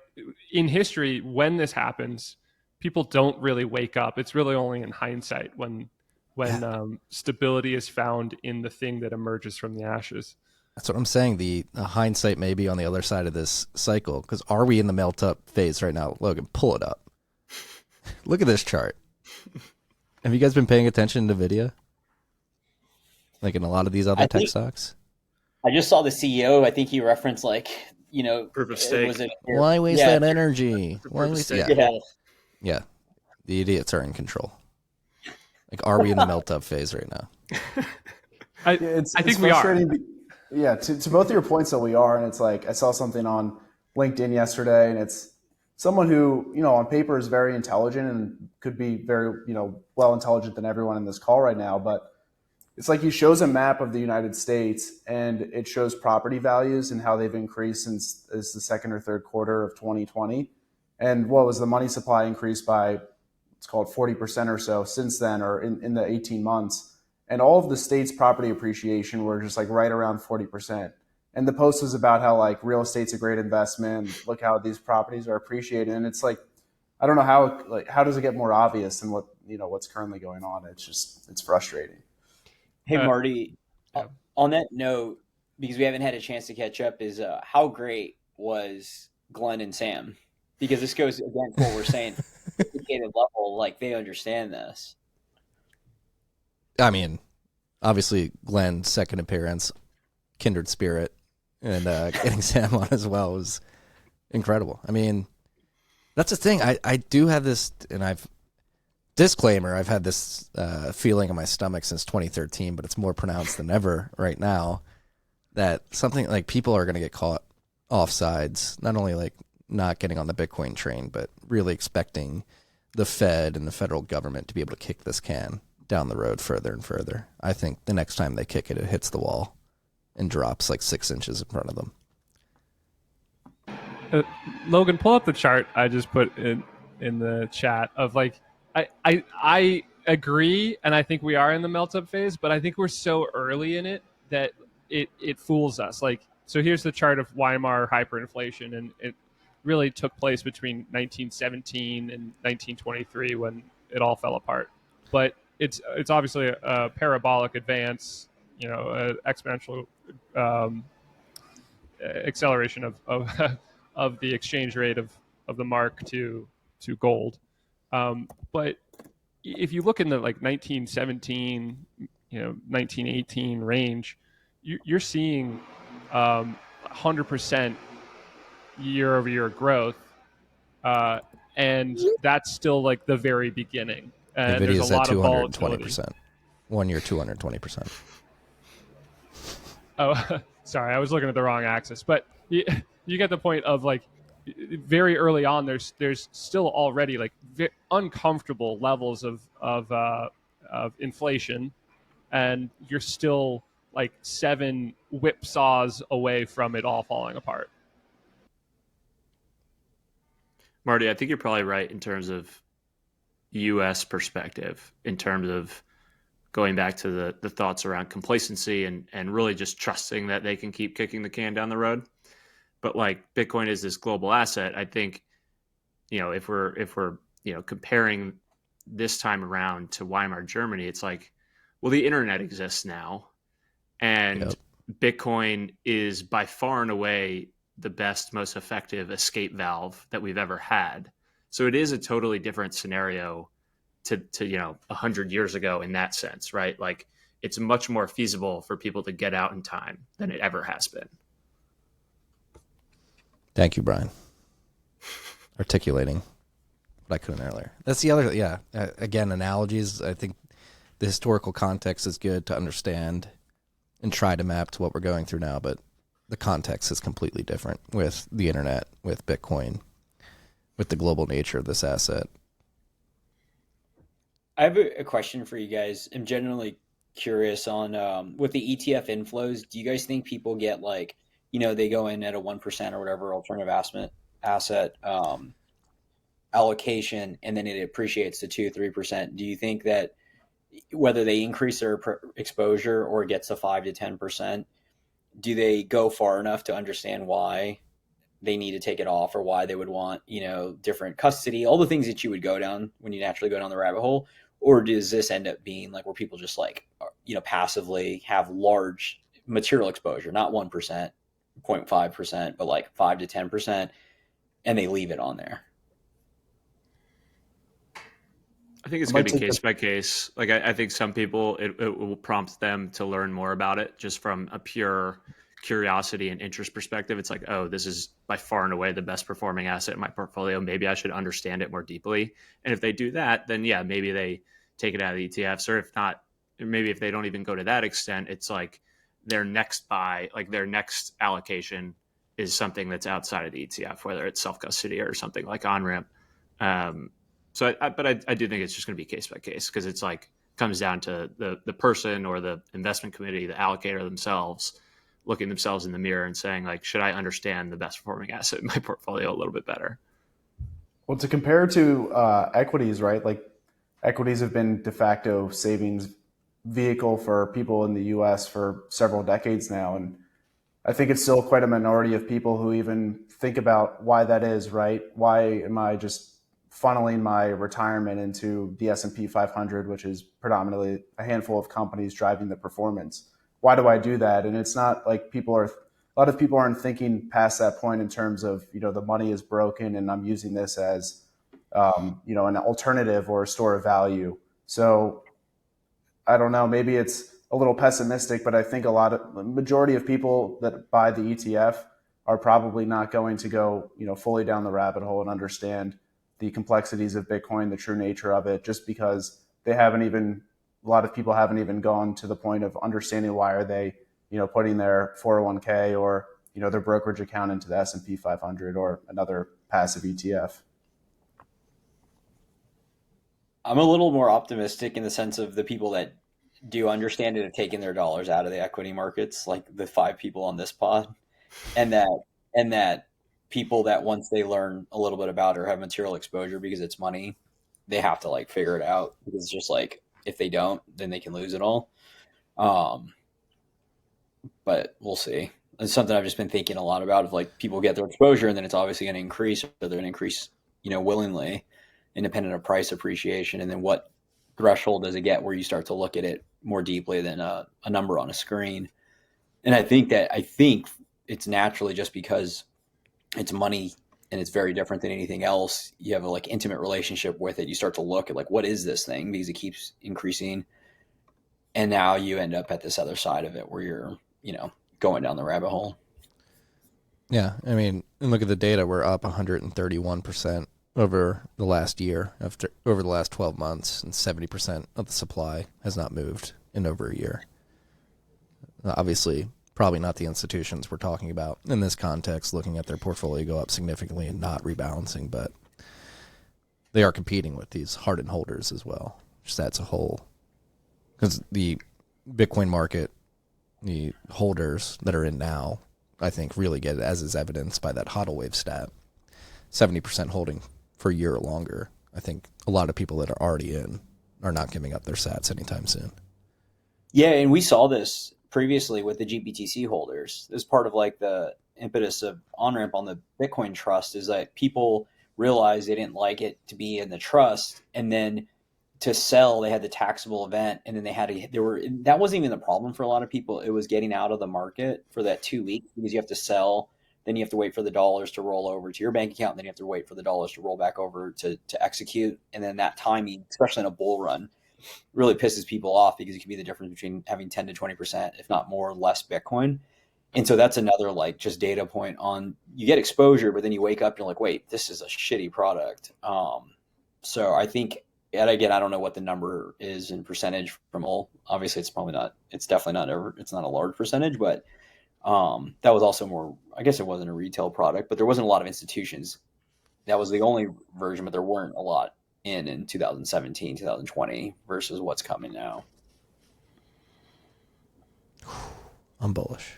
S8: in history, when this happens, people don't really wake up. It's really only in hindsight when stability is found in the thing that emerges from the ashes.
S4: That's what I'm saying. The hindsight may be on the other side of this cycle, because are we in the melt up phase right now? Logan, pull it up. Look at this chart. Have you guys been paying attention to video? Like in a lot of these other tech stocks?
S5: I just saw the CEO. I think he referenced
S6: proof of stake.
S4: Why waste that energy? Why waste?
S5: Yeah.
S4: The idiots are in control. Like, are we in the melt up phase right now?
S8: I think we are.
S7: Yeah, to both of your points that we are, and it's like I saw something on LinkedIn yesterday, and it's someone who, on paper is very intelligent and could be very, well intelligent than everyone in this call right now, but it's like he shows a map of the United States and it shows property values and how they've increased since the second or third quarter of 2020. And what was the money supply increased by, it's called 40% or so since then, or in the 18 months. And all of the state's property appreciation were just like right around 40%. And the post was about how like real estate's a great investment. Look how these properties are appreciated. And it's like, I don't know how does it get more obvious than what's currently going on? It's frustrating.
S5: Hey, Marty, on that note, because we haven't had a chance to catch up, is how great was Glenn and Sam? Because this goes against what we're saying, sophisticated level, like they understand this.
S4: I mean, obviously Glenn's second appearance, kindred spirit, and getting Sam on as well was incredible. I mean, that's the thing. I do have this, and I've had this feeling in my stomach since 2013, but it's more pronounced than ever right now, that something like people are going to get caught off sides, not only like not getting on the Bitcoin train, but really expecting the Fed and the federal government to be able to kick this can down the road further and further. I think the next time they kick it, it hits the wall and drops like 6 inches in front of them.
S8: Logan, pull up the chart I just put in the chat of like, I agree, and I think we are in the melt-up phase, but I think we're so early in it that it fools us. Like, so here's the chart of Weimar hyperinflation, and it really took place between 1917 and 1923 when it all fell apart. But it's obviously a parabolic advance, you know, exponential acceleration of of the exchange rate of the mark to gold. But if you look in the like 1917, 1918 range, you're seeing 100% year-over-year growth, and that's still like the very beginning. And
S4: NVIDIA's
S8: there's a lot
S4: at
S8: of volatility.
S4: 220%. 1 year, 220%.
S8: Oh, sorry, I was looking at the wrong axis. But you get the point of like very early on. There's still already like uncomfortable levels of inflation, and you're still like 7 whipsaws away from it all falling apart.
S6: Marty, I think you're probably right in terms of U.S. perspective, in terms of going back to the thoughts around complacency and really just trusting that they can keep kicking the can down the road. But like Bitcoin is this global asset, I think, if we're comparing this time around to Weimar Germany, it's like, well, the internet exists now, and Bitcoin is by far and away the best, most effective escape valve that we've ever had. So it is a totally different scenario to 100 years ago in that sense, right? Like it's much more feasible for people to get out in time than it ever has been.
S4: Thank you, Brian. Articulating what I couldn't earlier. That's the other, again, analogies. I think the historical context is good to understand and try to map to what we're going through now, but the context is completely different with the internet, with Bitcoin, with the global nature of this asset.
S5: I have a question for you guys. I'm generally curious on with the ETF inflows. Do you guys think people get like, they go in at a 1% or whatever alternative asset allocation, and then it appreciates to 2-3%? Do you think that whether they increase their exposure or gets to 5 to 10%, do they go far enough to understand why they need to take it off, or why they would want, different custody, all the things that you would go down when you naturally go down the rabbit hole? Or does this end up being like where people just like, passively have large material exposure, not 1%, 0.5%, but like 5 to 10%, and they leave it on there?
S6: I think it's going to be case by case. Like I think some people, it will prompt them to learn more about it just from a pure curiosity and interest perspective. It's like, oh, this is by far and away the best performing asset in my portfolio. Maybe I should understand it more deeply. And if they do that, then yeah, maybe they take it out of the ETFs, or if not, maybe if they don't even go to that extent, it's like their next buy, like their next allocation is something that's outside of the ETF, whether it's self-custody or something like Onramp. But I do think it's just going to be case by case, because it's like comes down to the person or the investment committee, the allocator themselves, looking themselves in the mirror and saying like, should I understand the best performing asset in my portfolio a little bit better?
S7: Well, to compare to equities, right? Like equities have been de facto savings vehicle for people in the U.S. for several decades now, and I think it's still quite a minority of people who even think about why that is, right? Why am I just funneling my retirement into the S&P 500, which is predominantly a handful of companies driving the performance? Why do I do that? And it's not like a lot of people aren't thinking past that point in terms of, the money is broken and I'm using this as, an alternative or a store of value. So I don't know, maybe it's a little pessimistic, but I think the majority of people that buy the ETF are probably not going to go, fully down the rabbit hole and understand the complexities of Bitcoin, the true nature of it, just because a lot of people haven't even gone to the point of understanding why are they, putting their 401k or, their brokerage account into the S&P 500 or another passive ETF.
S5: I'm a little more optimistic in the sense of the people that do understand it have taken their dollars out of the equity markets, like the 5 people on this pod, and that people that once they learn a little bit about it or have material exposure because it's money, they have to like figure it out, because it's just like, if they don't, then they can lose it all. But we'll see. It's something I've just been thinking a lot about, of like, people get their exposure and then it's obviously going to increase, or they're going to increase, willingly, independent of price appreciation. And then what threshold does it get where you start to look at it more deeply than a number on a screen? And I think it's naturally, just because it's money and it's very different than anything else, you have a like intimate relationship with it. You start to look at like, what is this thing? Because it keeps increasing. And now you end up at this other side of it where you're, going down the rabbit hole.
S4: Yeah. I mean, and look at the data. We're up 131% over the last year, over the last 12 months, and 70% of the supply has not moved in over a year. Obviously, probably not the institutions we're talking about in this context, looking at their portfolio go up significantly and not rebalancing, but they are competing with these hardened holders as well, which that's a whole, because the Bitcoin market, the holders that are in now, I think really get it, as is evidenced by that HODL wave stat, 70% holding for a year or longer. I think a lot of people that are already in are not giving up their sats anytime soon.
S5: Yeah, and we saw this previously with the GBTC holders. As part of like the impetus of Onramp on the Bitcoin trust, is that people realized they didn't like it to be in the trust, and then to sell, they had the taxable event, and then that wasn't even the problem for a lot of people. It was getting out of the market for that 2 weeks, because you have to sell, then you have to wait for the dollars to roll over to your bank account, and then you have to wait for the dollars to roll back over to execute. And then that timing, especially in a bull run, really pisses people off, because it can be the difference between having 10 to 20%, if not more, less Bitcoin. And so that's another like just data point on, you get exposure, but then you wake up and you're like, wait, this is a shitty product. So I think, and again, I don't know what the number is in percentage from all. Obviously, it's definitely not it's not a large percentage, but that was also more, I guess it wasn't a retail product, but there wasn't a lot of institutions. That was the only version, but there weren't a lot in 2017, 2020 versus what's coming now.
S4: I'm bullish.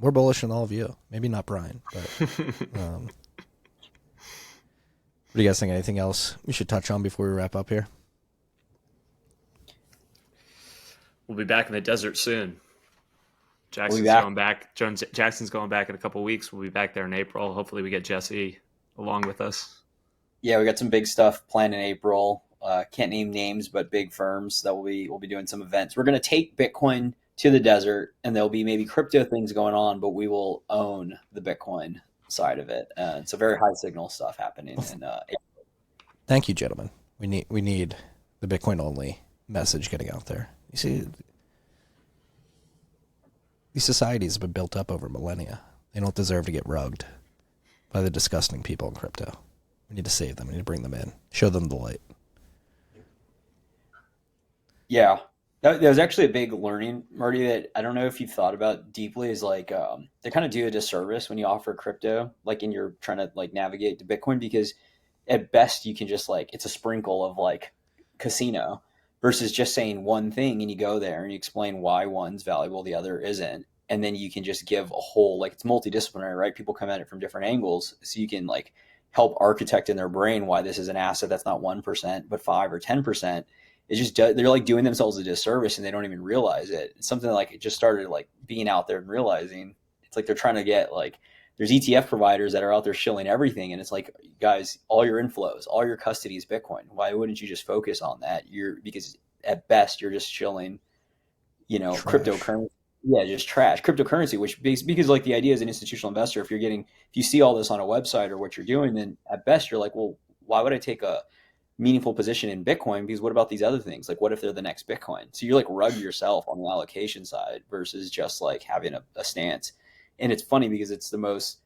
S4: We're bullish on all of you. Maybe not Brian, but what do you guys think? Anything else we should touch on before we wrap up here?
S6: We'll be back in the desert soon. Jackson's going back in a couple of weeks. We'll be back there in April. Hopefully we get Jesse along with us.
S5: Yeah, we got some big stuff planned in April. Can't name names, but big firms that we'll be doing some events. We're going to take Bitcoin to the desert, and there'll be maybe crypto things going on, but we will own the Bitcoin side of it. So very high signal stuff happening in April.
S4: Thank you, gentlemen. We need the Bitcoin only message getting out there. You see, these societies have been built up over millennia. They don't deserve to get rugged by the disgusting people in crypto. We need to save them. We need to bring them in, show them the light.
S5: Yeah. That was actually a big learning, Marty, that I don't know if you've thought about deeply, is like they kind of do a disservice when you offer crypto, like, and you're trying to like navigate to Bitcoin, because at best you can just like, it's a sprinkle of like casino versus just saying one thing, and you go there and you explain why one's valuable, the other isn't. And then you can just give a whole, like, it's multidisciplinary, right? People come at it from different angles. So you can like help architect in their brain why this is an asset that's not 1%, but 5 or 10%. It's just, they're like doing themselves a disservice and they don't even realize it. It's something like, it just started like being out there and realizing it's like they're trying to get like, there's ETF providers that are out there shilling everything. And it's like, guys, all your inflows, all your custody is Bitcoin. Why wouldn't you just focus on that? Because at best you're just shilling, trash. Cryptocurrency. Yeah, just trash cryptocurrency, which because like the idea as an institutional investor, if you see all this on a website or what you're doing, then at best you're like, well, why would I take a meaningful position in Bitcoin, because what about these other things? Like, what if they're the next Bitcoin? So you like rug yourself on the allocation side versus just like having a stance. And it's funny because it's the most,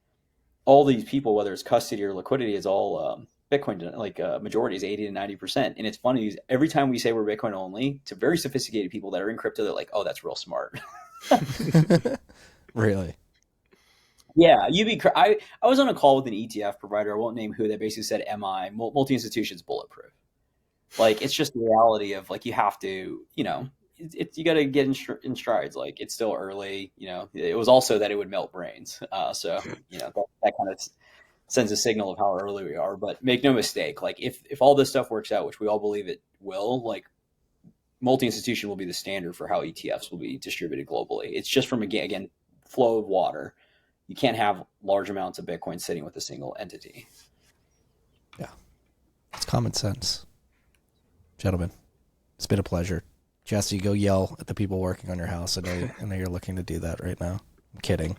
S5: all these people, whether it's custody or liquidity, is all Bitcoin, like majority is 80 to 90%. And it's funny because every time we say we're Bitcoin only, to very sophisticated people that are in crypto, they're like, oh, that's real smart.
S4: Really?
S5: Yeah, I was on a call with an ETF provider. I won't name who. That basically said, "MI multi-institutions bulletproof." Like, it's just the reality of like, you have to, you know, you got to get in strides. Like, it's still early. You know, it was also that it would melt brains. So you know, that kind of sends a signal of how early we are. But make no mistake, like if all this stuff works out, which we all believe it will, like multi-institution will be the standard for how ETFs will be distributed globally. It's just from again flow of water. You can't have large amounts of Bitcoin sitting with a single entity.
S4: Yeah. It's common sense. Gentlemen, it's been a pleasure. Jesse, go yell at the people working on your house. I know you're looking to do that right now. I'm kidding.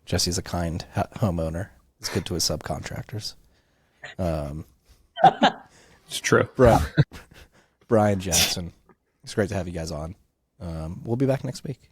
S4: Jesse's a kind homeowner. He's good to his subcontractors.
S8: It's true.
S4: Brian Jackson. It's great to have you guys on. We'll be back next week.